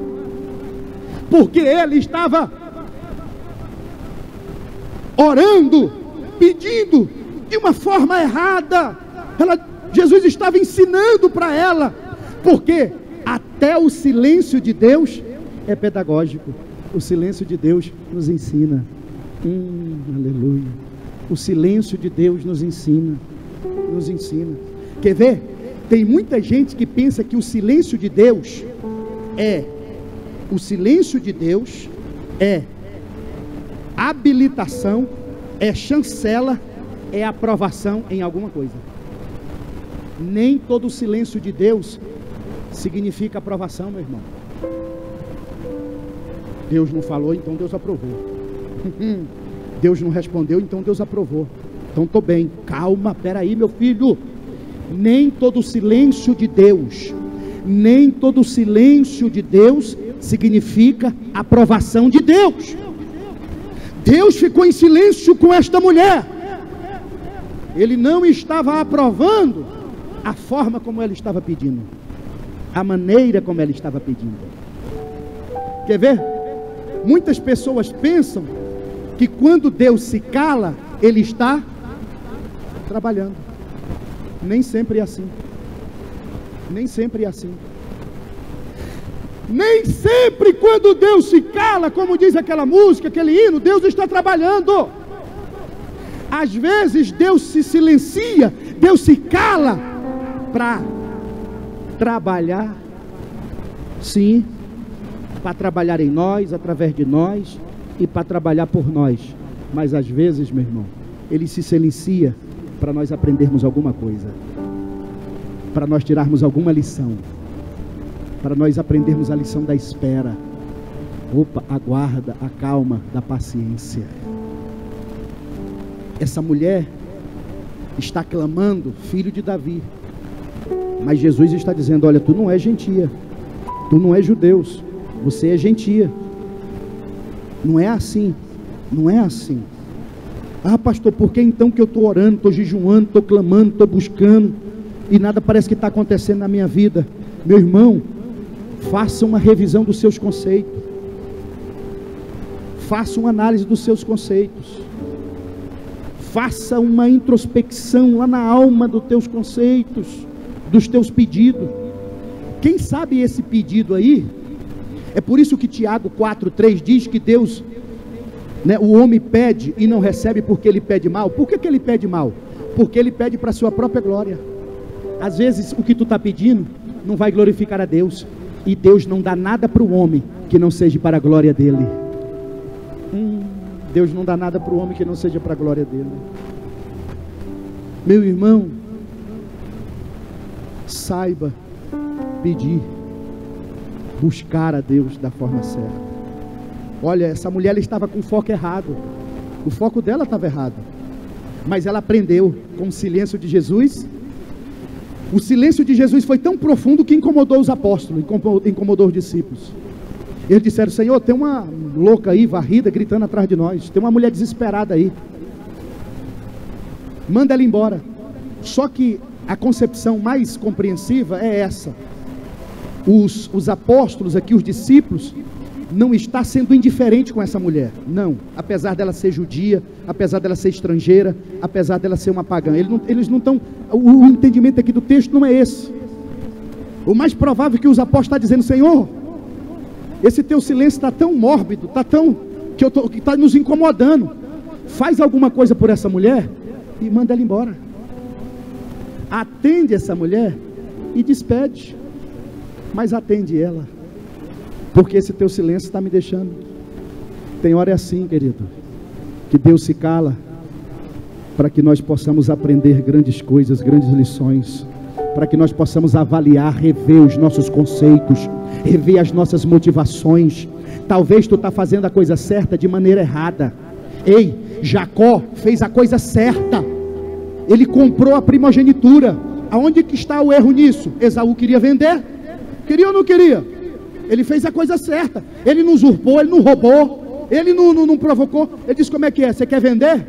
porque Ele estava orando, pedindo de uma forma errada. Jesus estava ensinando para ela, porque até o silêncio de Deus é pedagógico. O silêncio de Deus nos ensina. Aleluia. O silêncio de Deus nos ensina. Nos ensina. Quer ver? Tem muita gente que pensa que o silêncio de Deus é habilitação, é chancela, é aprovação em alguma coisa. Nem todo o silêncio de Deus significa aprovação, meu irmão. Deus não falou, então Deus aprovou. Deus não respondeu, então Deus aprovou. Então estou bem. Calma, peraí, meu filho. Nem todo o silêncio de Deus, nem todo o silêncio de Deus significa aprovação de Deus. Deus ficou em silêncio com esta mulher. Ele não estava aprovando a forma como ela estava pedindo, a maneira como ela estava pedindo. Quer ver? Muitas pessoas pensam que quando Deus se cala, Ele está trabalhando. Nem sempre é assim. Nem sempre é assim. Nem sempre quando Deus se cala, como diz aquela música, aquele hino, Deus está trabalhando. Às vezes Deus se silencia, Deus se cala para trabalhar. Sim, para trabalhar em nós, através de nós, e para trabalhar por nós. Mas às vezes, meu irmão, Ele se silencia para nós aprendermos alguma coisa, para nós tirarmos alguma lição, para nós aprendermos a lição da espera. Opa, aguarda, a calma, da paciência. Essa mulher está clamando, filho de Davi, mas Jesus está dizendo: olha, tu não é gentia, tu não é judeus, você é gentia. Não é assim, não é assim. Ah, pastor, por que então que eu estou orando, estou jejuando, estou clamando, estou buscando e nada parece que está acontecendo na minha vida? Meu irmão, faça uma revisão dos seus conceitos, faça uma análise dos seus conceitos, faça uma introspecção lá na alma dos teus conceitos, dos teus pedidos. Quem sabe esse pedido aí, é por isso que Tiago 4,3 diz que Deus, o homem pede e não recebe porque ele pede mal. Por que ele pede mal? Porque ele pede para a sua própria glória. Às vezes o que tu está pedindo não vai glorificar a Deus, e Deus não dá nada para o homem que não seja para a glória dele. Deus não dá nada para o homem que não seja para a glória dele. Meu irmão, saiba pedir, buscar a Deus da forma certa. Olha, essa mulher, ela estava com foco errado. O foco dela estava errado. Mas ela aprendeu com o silêncio de Jesus. O silêncio de Jesus foi tão profundo que incomodou os apóstolos, incomodou os discípulos. Eles disseram: Senhor, tem uma louca aí, varrida, gritando atrás de nós. Tem uma mulher desesperada aí. Manda ela embora. Só que a concepção mais compreensiva é essa. Os apóstolos aqui, os discípulos, não está sendo indiferente com essa mulher. Não, apesar dela ser judia, apesar dela ser estrangeira, apesar dela ser uma pagã. Eles não estão... O entendimento aqui do texto não é esse. O mais provável é que os apóstolos estão dizendo: Senhor, esse teu silêncio está tão mórbido, está tão... que está nos incomodando. Faz alguma coisa por essa mulher e manda ela embora. Atende essa mulher e despede. Mas atende ela, porque esse teu silêncio está me deixando. Tem hora é assim, querido, que Deus se cala para que nós possamos aprender grandes coisas, grandes lições, para que nós possamos avaliar, rever os nossos conceitos, rever as nossas motivações. Talvez tu está fazendo a coisa certa de maneira errada. Ei, Jacó fez a coisa certa. Ele comprou a primogenitura. Aonde que está o erro nisso? Esaú queria vender. Queria ou não queria? Ele fez a coisa certa. Ele não usurpou, ele não roubou, ele não provocou. Ele disse: como é que é? Você quer vender?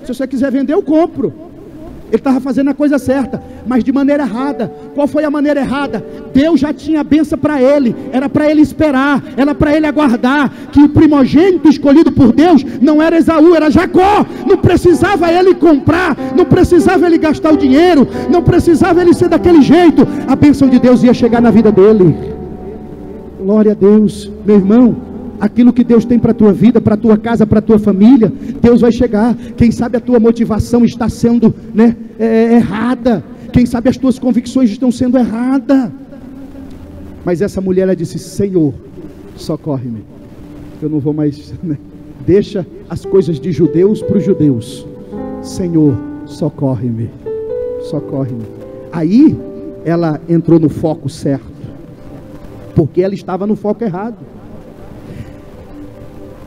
Se você quiser vender, eu compro. Ele estava fazendo a coisa certa, mas de maneira errada. Qual foi a maneira errada? Deus já tinha a bênção para ele. Era para ele esperar, era para ele aguardar. Que o primogênito escolhido por Deus não era Esaú, era Jacó. Não precisava ele comprar, não precisava ele gastar o dinheiro, não precisava ele ser daquele jeito. A bênção de Deus ia chegar na vida dele. Glória a Deus, meu irmão. Aquilo que Deus tem para a tua vida, para a tua casa, para a tua família, Deus vai chegar. Quem sabe a tua motivação está sendo errada. Quem sabe as tuas convicções estão sendo erradas. Mas essa mulher, ela disse: Senhor, socorre-me. Eu não vou mais, deixa as coisas de judeus para os judeus. Senhor, socorre-me. Socorre-me. Aí ela entrou no foco certo, porque ela estava no foco errado.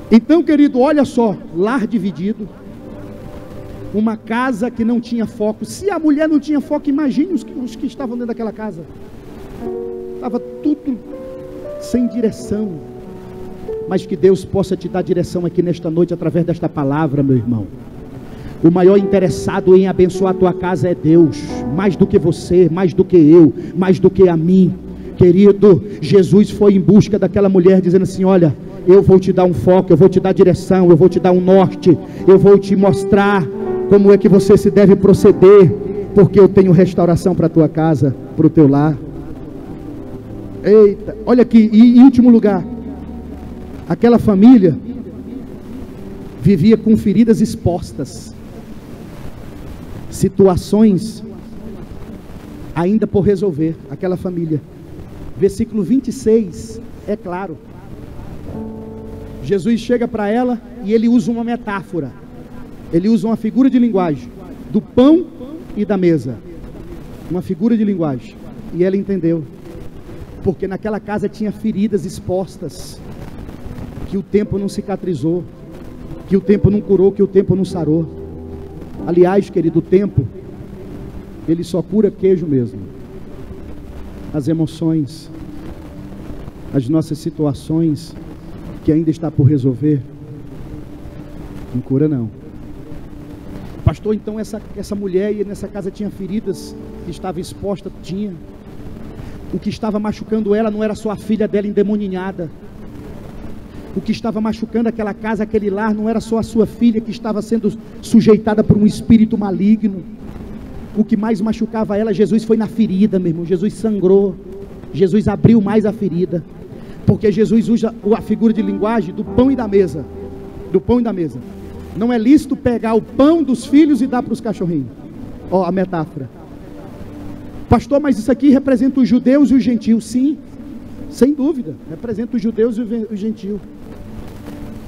Então, querido, olha só, lar dividido, uma casa que não tinha foco. Se a mulher não tinha foco, imagine os que estavam dentro daquela casa. Estava tudo sem direção. Mas que Deus possa te dar direção aqui nesta noite, através desta palavra, meu irmão. O maior interessado em abençoar a tua casa é Deus, mais do que você, mais do que eu, mais do que a mim. Querido, Jesus foi em busca daquela mulher, dizendo assim: olha, eu vou te dar um foco, eu vou te dar direção, eu vou te dar um norte, eu vou te mostrar como é que você se deve proceder, porque eu tenho restauração para a tua casa, para o teu lar. Eita, olha aqui, e em último lugar, aquela família vivia com feridas expostas, situações ainda por resolver. Aquela família, versículo 26, é claro. Jesus chega para ela e ele usa uma metáfora. Ele usa uma figura de linguagem do pão e da mesa. Uma figura de linguagem. E ela entendeu. Porque naquela casa tinha feridas expostas, que o tempo não cicatrizou, que o tempo não curou, que o tempo não sarou. Aliás, querido, o tempo, ele só cura queijo mesmo. As emoções, as nossas situações que ainda está por resolver, não cura não. Pastor, então essa mulher nessa casa tinha feridas, que estava exposta, tinha. O que estava machucando ela não era só a filha dela endemoninhada. O que estava machucando aquela casa, aquele lar, não era só a sua filha que estava sendo sujeitada por um espírito maligno. O que mais machucava ela, Jesus foi na ferida, meu irmão. Jesus sangrou, Jesus abriu mais a ferida. Porque Jesus usa a figura de linguagem do pão e da mesa. Do pão e da mesa. Não é lícito pegar o pão dos filhos e dar para os cachorrinhos. Ó, a metáfora. Pastor, mas isso aqui representa os judeus e os gentios. Sim, sem dúvida. Representa os judeus e os gentios.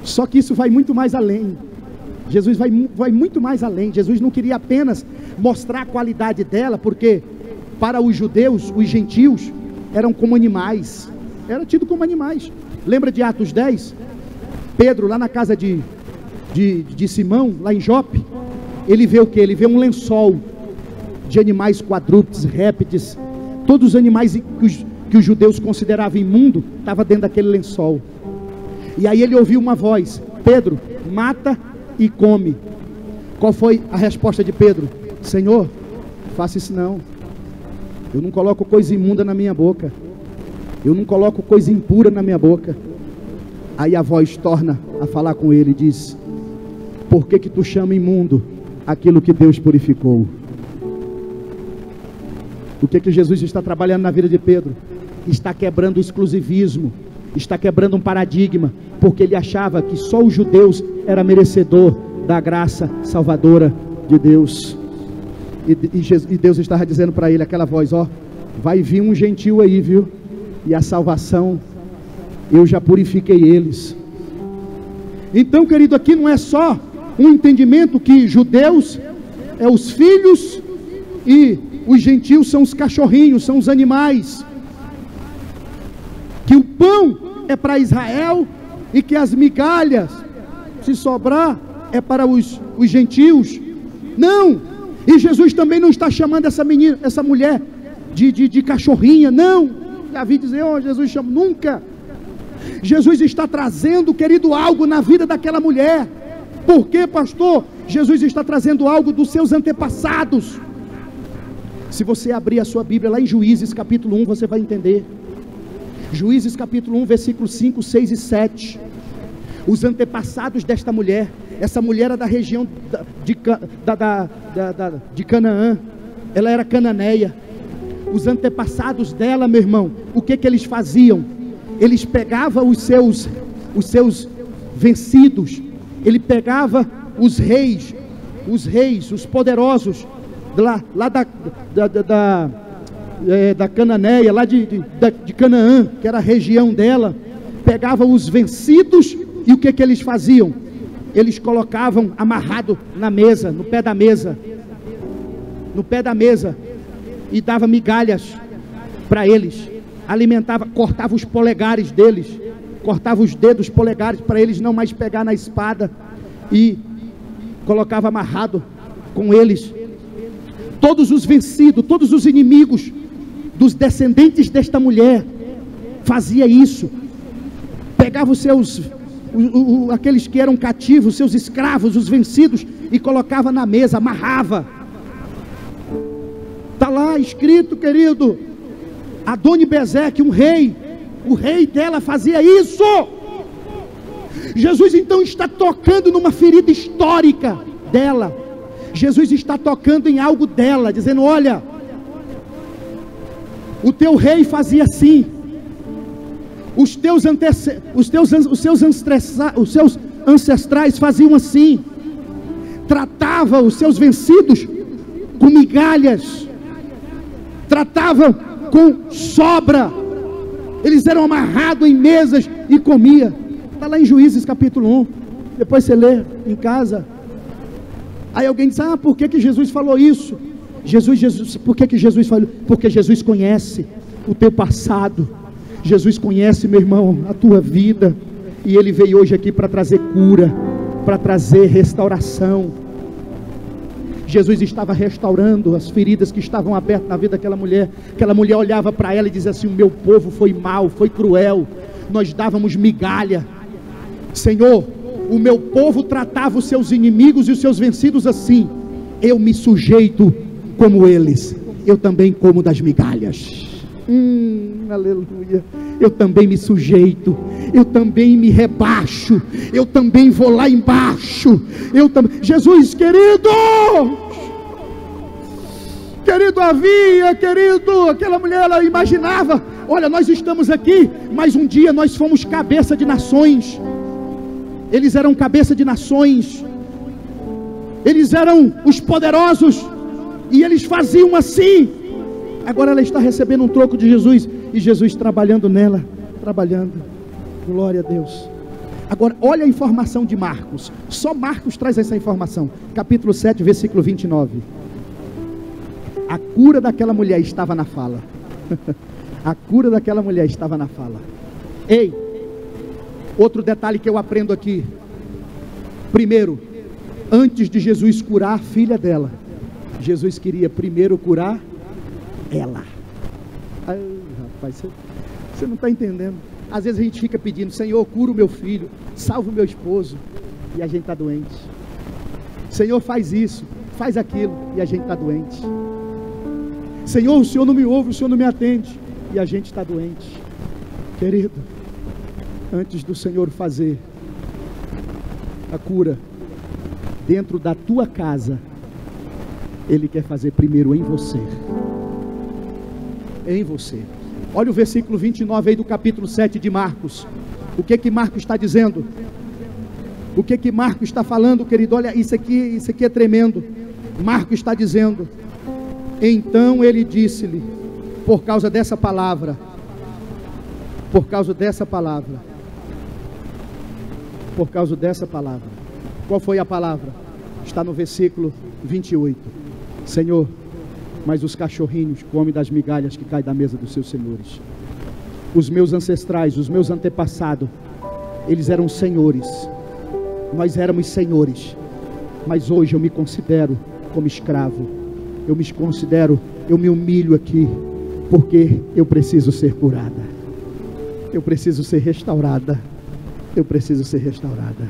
Só que isso vai muito mais além. Jesus vai muito mais além. Jesus não queria apenas mostrar a qualidade dela, porque para os judeus, os gentios eram como animais. Era tido como animais. Lembra de Atos 10? Pedro lá na casa de de Simão, lá em Jope, ele vê o que? Ele vê um lençol de animais quadrúpedes, répteis, todos os animais que os judeus consideravam imundo, estava dentro daquele lençol. E aí ele ouviu uma voz: Pedro, mata e come. Qual foi a resposta de Pedro? Senhor, faça isso não. Eu não coloco coisa imunda na minha boca. Eu não coloco coisa impura na minha boca. Aí a voz torna a falar com ele e diz: por que tu chama imundo aquilo que Deus purificou? O que Jesus está trabalhando na vida de Pedro? Está quebrando o exclusivismo, está quebrando um paradigma, porque ele achava que só os judeus eram merecedor da graça salvadora de Deus. E Deus estava dizendo para ele, aquela voz: ó, vai vir um gentil aí, viu? E a salvação, eu já purifiquei eles. Então, querido, aqui não é só um entendimento que judeus é os filhos e os gentios são os cachorrinhos, são os animais, que o pão é para Israel e que as migalhas, se sobrar, é para os gentios. Não. E Jesus também não está chamando essa mulher de cachorrinha, não. Já vi dizer, oh, Jesus chama, nunca. Jesus está trazendo, querido, algo na vida daquela mulher. Por quê, pastor? Jesus está trazendo algo dos seus antepassados. Se você abrir a sua Bíblia lá em Juízes capítulo 1, você vai entender. Juízes capítulo 1, versículos 5, 6 e 7. Os antepassados desta mulher. Essa mulher era da região de Canaã. Ela era cananeia. Os antepassados dela, meu irmão, o que eles faziam? Eles pegavam os seus vencidos. Ele pegava os reis, os poderosos lá da Cananeia, lá de Canaã, que era a região dela. Pegava os vencidos e o que eles faziam? Eles colocavam amarrado na mesa, no pé da mesa, e dava migalhas para eles, alimentava, cortava os polegares deles, cortava os dedos polegares para eles não mais pegar na espada, e colocava amarrado com eles. Todos os vencidos, todos os inimigos dos descendentes desta mulher fazia isso. Pegava aqueles que eram cativos, seus escravos, os vencidos, e colocava na mesa, amarrava. Está lá escrito, querido, Adoni-Bezeque, o rei dela fazia isso. Jesus então está tocando numa ferida histórica dela. Jesus está tocando em algo dela, dizendo: olha, o teu rei fazia assim, os seus ancestrais faziam assim, tratava os seus vencidos com migalhas, tratavam com sobra, eles eram amarrados em mesas e comia. Está lá em Juízes capítulo 1, depois você lê em casa. Aí alguém diz: ah, por que Jesus falou isso? Por que Jesus falou? Porque Jesus conhece o teu passado, Jesus conhece, meu irmão, a tua vida, e Ele veio hoje aqui para trazer cura, para trazer restauração. Jesus estava restaurando as feridas que estavam abertas na vida daquela mulher. Aquela mulher olhava para ela e dizia assim: o meu povo foi mau, foi cruel, nós dávamos migalha. Senhor, o meu povo tratava os seus inimigos e os seus vencidos assim. Eu me sujeito como eles, eu também como das migalhas. Aleluia. Eu também me sujeito, eu também me rebaixo, eu também vou lá embaixo, Jesus, querido, aquela mulher, ela imaginava: olha, nós estamos aqui, mas um dia nós fomos cabeça de nações. Eles eram cabeça de nações, eles eram os poderosos, e eles faziam assim. Agora ela está recebendo um troco de Jesus, e Jesus trabalhando nela, glória a Deus. Agora olha a informação de Marcos, só Marcos traz essa informação, capítulo 7, versículo 29. A cura daquela mulher estava na fala. A cura daquela mulher estava na fala. Ei, outro detalhe que eu aprendo aqui: Primeiro, antes de Jesus curar a filha dela, Jesus queria primeiro curar ela. Ai, rapaz, você não está entendendo. Às vezes a gente fica pedindo: Senhor, cura o meu filho, salva o meu esposo, e a gente está doente. Senhor, faz isso, faz aquilo, e a gente está doente. Senhor, o Senhor não me ouve, o Senhor não me atende, e a gente está doente. Querido, antes do Senhor fazer a cura dentro da tua casa, Ele quer fazer primeiro em você. Em você. Olha o versículo 29 aí do capítulo 7 de Marcos. O que que Marcos está dizendo? O que que Marcos está falando, querido? Olha, isso aqui é tremendo. Marcos está dizendo: então ele disse-lhe, por causa dessa palavra, por causa dessa palavra, qual foi a palavra? Está no versículo 28. Senhor, mas os cachorrinhos comem das migalhas que caem da mesa dos seus senhores. Os meus ancestrais, os meus antepassados, eles eram senhores, nós éramos senhores, mas hoje eu me considero como escravo. Eu me humilho aqui, porque eu preciso ser curada, eu preciso ser restaurada, eu preciso ser restaurada.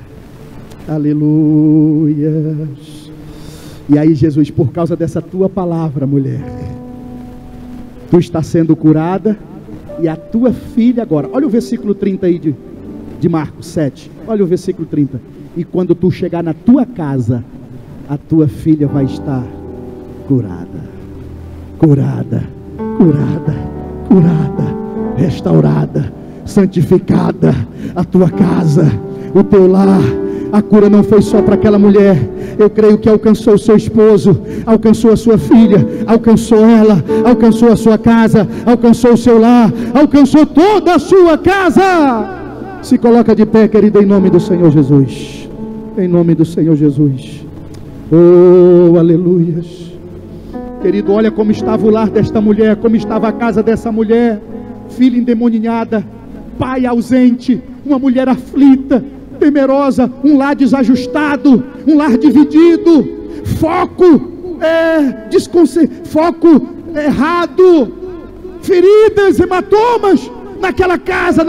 Aleluia. E aí Jesus, por causa dessa tua palavra, mulher, tu está sendo curada, e a tua filha agora, olha o versículo 30 aí de Marcos 7, olha o versículo 30, e quando tu chegar na tua casa, a tua filha vai estar curada, curada, curada, curada, restaurada, santificada. A tua casa, o teu lar, a cura não foi só para aquela mulher. Eu creio que alcançou o seu esposo, alcançou a sua filha, alcançou ela, alcançou a sua casa, alcançou o seu lar, alcançou toda a sua casa. Se coloca de pé, querido, em nome do Senhor Jesus. Em nome do Senhor Jesus. Oh, aleluias. Querido, olha como estava o lar desta mulher, como estava a casa dessa mulher. Filha endemoninhada, pai ausente, uma mulher aflita, temerosa, um lar desajustado, um lar dividido, foco errado, feridas, hematomas naquela casa,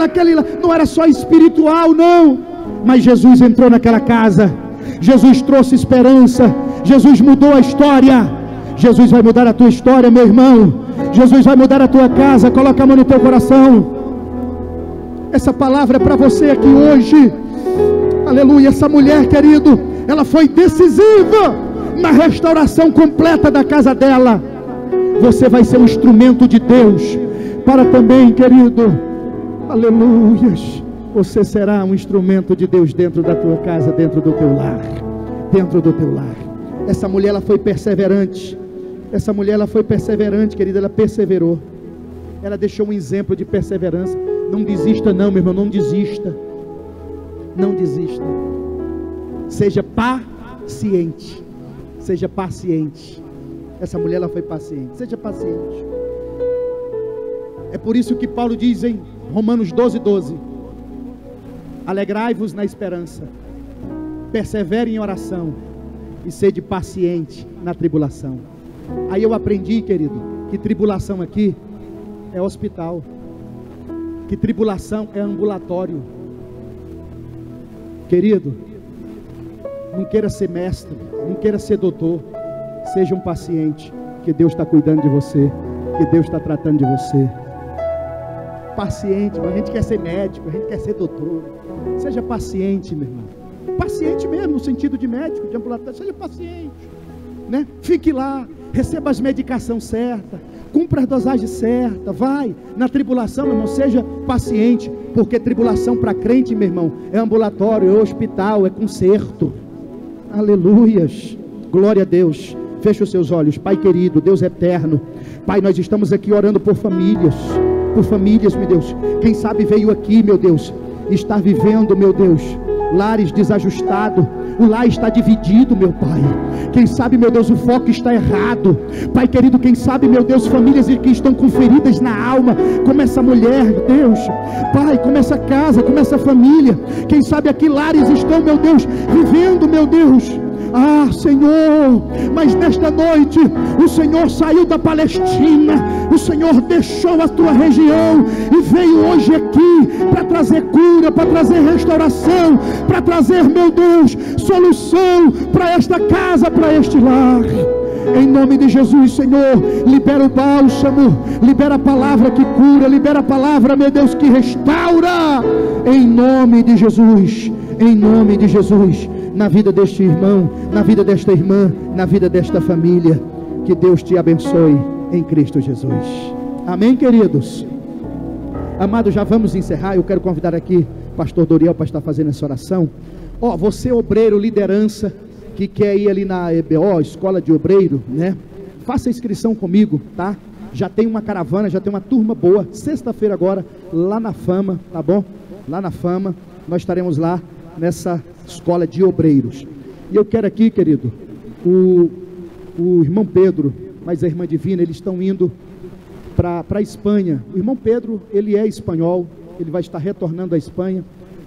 não era só espiritual, não, mas Jesus entrou naquela casa, Jesus trouxe esperança, Jesus mudou a história. Jesus vai mudar a tua história, meu irmão. Jesus vai mudar a tua casa. Coloca a mão no teu coração. Essa palavra é para você aqui hoje. Aleluia. Essa mulher, querido, ela foi decisiva na restauração completa da casa dela. Você vai ser um instrumento de Deus para também, querido, aleluias, você será um instrumento de Deus dentro da tua casa, dentro do teu lar, dentro do teu lar. Essa mulher, ela foi perseverante. Essa mulher, ela foi perseverante, querida, ela perseverou. Ela deixou um exemplo de perseverança. Não desista não, meu irmão, não desista. Não desista. Seja paciente. Seja paciente. Essa mulher, ela foi paciente. Seja paciente. É por isso que Paulo diz em Romanos 12:12: alegrai-vos na esperança, persevere em oração e sede paciente na tribulação. Aí eu aprendi, querido, que tribulação aqui é hospital, que tribulação é ambulatório. Querido, não queira ser mestre, não queira ser doutor, seja um paciente, que Deus está cuidando de você, que Deus está tratando de você. Paciente, a gente quer ser médico, a gente quer ser doutor. Seja paciente, meu irmão. Paciente mesmo, no sentido de médico, de ambulatório. Seja paciente, né? Fique lá, receba as medicações certas, cumpra as dosagens certas, vai na tribulação, meu irmão, seja paciente, porque tribulação para crente, meu irmão, é ambulatório, é hospital, é conserto. Aleluias, glória a Deus. Feche os seus olhos. Pai querido, Deus eterno, Pai, nós estamos aqui orando por famílias, meu Deus. Quem sabe veio aqui, meu Deus, está vivendo, meu Deus, lares desajustados, o lar está dividido, meu Pai. Quem sabe, meu Deus, o foco está errado. Pai querido, quem sabe, meu Deus, famílias que estão com feridas na alma, como essa mulher, Deus. Pai, como essa casa, como essa família. Quem sabe aqui lares estão, meu Deus, vivendo, meu Deus. Ah, Senhor, mas nesta noite o Senhor saiu da Palestina, o Senhor deixou a tua região e veio hoje aqui para trazer cura, para trazer restauração, para trazer, meu Deus, solução para esta casa, para este lar. Em nome de Jesus, Senhor, libera o bálsamo, libera a palavra que cura, libera a palavra, meu Deus, que restaura. Em nome de Jesus, em nome de Jesus, na vida deste irmão, na vida desta irmã, na vida desta família. Que Deus te abençoe em Cristo Jesus. Amém, queridos? Amados, já vamos encerrar. Eu quero convidar aqui o pastor Doriel para estar fazendo essa oração. Você obreiro, liderança, que quer ir ali na EBO, Escola de Obreiro, né? Faça inscrição comigo, tá? Já tem uma caravana, já tem uma turma boa. Sexta-feira agora, lá na Fama, tá bom? Lá na Fama, nós estaremos lá nessa Escola de Obreiros. E eu quero aqui, querido, o irmão Pedro, mas a irmã Divina, eles estão indo para a Espanha. O irmão Pedro, ele é espanhol, ele vai estar retornando à Espanha,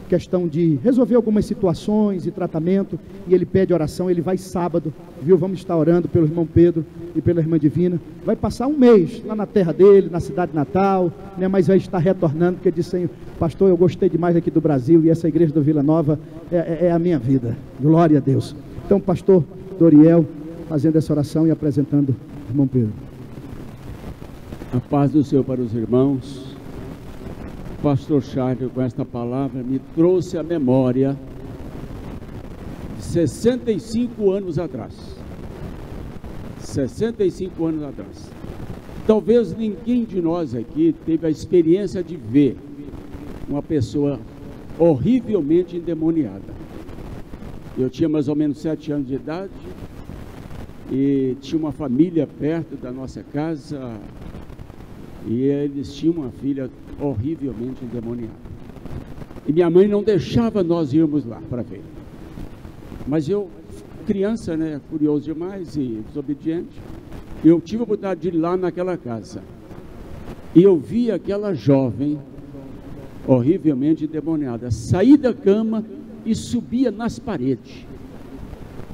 questão de resolver algumas situações e tratamento, e ele pede oração. Ele vai sábado, viu? Vamos estar orando pelo irmão Pedro e pela irmã Divina. Vai passar um mês lá na terra dele, na cidade natal, né? Mas vai estar retornando, porque disse: Senhor, pastor, eu gostei demais aqui do Brasil, e essa igreja do Vila Nova é a minha vida. Glória a Deus. Então, pastor Doriel, fazendo essa oração e apresentando o irmão Pedro. A paz do Senhor para os irmãos. Pastor Charles, com esta palavra, me trouxe à memória 65 anos atrás. 65 anos atrás. Talvez ninguém de nós aqui teve a experiência de ver uma pessoa horrivelmente endemoniada. Eu tinha mais ou menos 7 anos de idade e tinha uma família perto da nossa casa, e eles tinham uma filha horrivelmente endemoniada. E minha mãe não deixava nós irmos lá para ver. Mas eu, criança, né, curioso demais e desobediente, eu tive a oportunidade de ir lá naquela casa. E eu vi aquela jovem horrivelmente endemoniada sair da cama e subia nas paredes.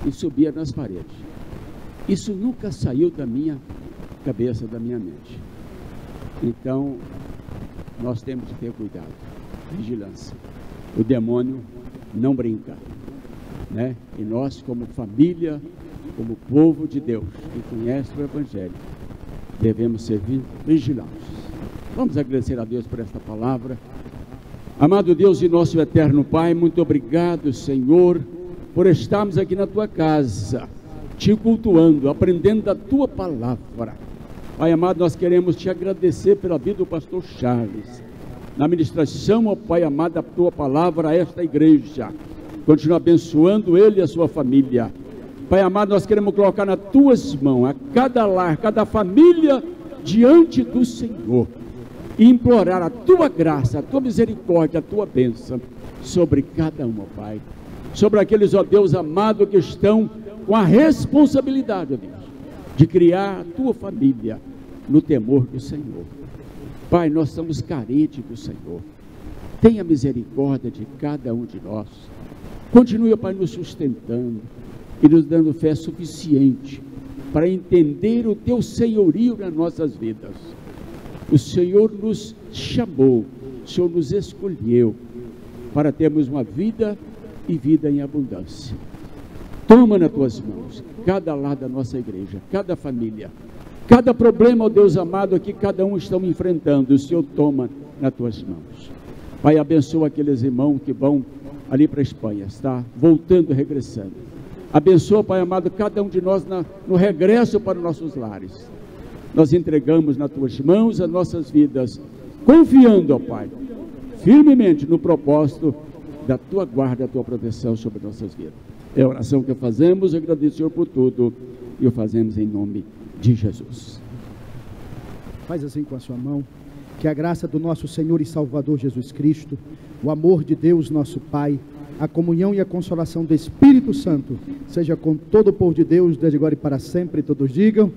E subia nas paredes. Isso nunca saiu da minha cabeça, da minha mente. Então, nós temos que ter cuidado, vigilância. O demônio não brinca, né? E nós, como família, como povo de Deus, que conhece o Evangelho, devemos ser vigilantes. Vamos agradecer a Deus por esta palavra. Amado Deus e nosso eterno Pai, muito obrigado, Senhor, por estarmos aqui na Tua casa, Te cultuando, aprendendo da Tua palavra. Pai amado, nós queremos Te agradecer pela vida do pastor Charles, na ministração, ó Pai amado, da Tua palavra a esta igreja. Continua abençoando ele e a sua família. Pai amado, nós queremos colocar nas Tuas mãos a cada lar, cada família diante do Senhor, e implorar a Tua graça, a Tua misericórdia, a Tua bênção sobre cada um, ó Pai. Sobre aqueles, ó Deus amado, que estão com a responsabilidade, ó Deus, de criar a Tua família no temor do Senhor. Pai, nós estamos carentes do Senhor. Tenha misericórdia de cada um de nós. Continue, Pai, nos sustentando e nos dando fé suficiente para entender o Teu senhorio nas nossas vidas. O Senhor nos chamou, o Senhor nos escolheu para termos uma vida e vida em abundância. Toma nas Tuas mãos cada lado da nossa igreja, cada família, cada problema, ó Deus amado, que cada um está enfrentando, o Senhor toma nas Tuas mãos. Pai, abençoa aqueles irmãos que vão ali para a Espanha, está voltando, regressando. Abençoa, Pai amado, cada um de nós no regresso para os nossos lares. Nós entregamos nas Tuas mãos as nossas vidas, confiando, ó Pai, firmemente no propósito da Tua guarda, da Tua proteção sobre nossas vidas. É a oração que fazemos, agradeço, Senhor, por tudo, e o fazemos em nome de Jesus. Faz assim com a sua mão. Que a graça do nosso Senhor e Salvador Jesus Cristo, o amor de Deus nosso Pai, a comunhão e a consolação do Espírito Santo, seja com todo o povo de Deus, desde agora e para sempre. Todos digam...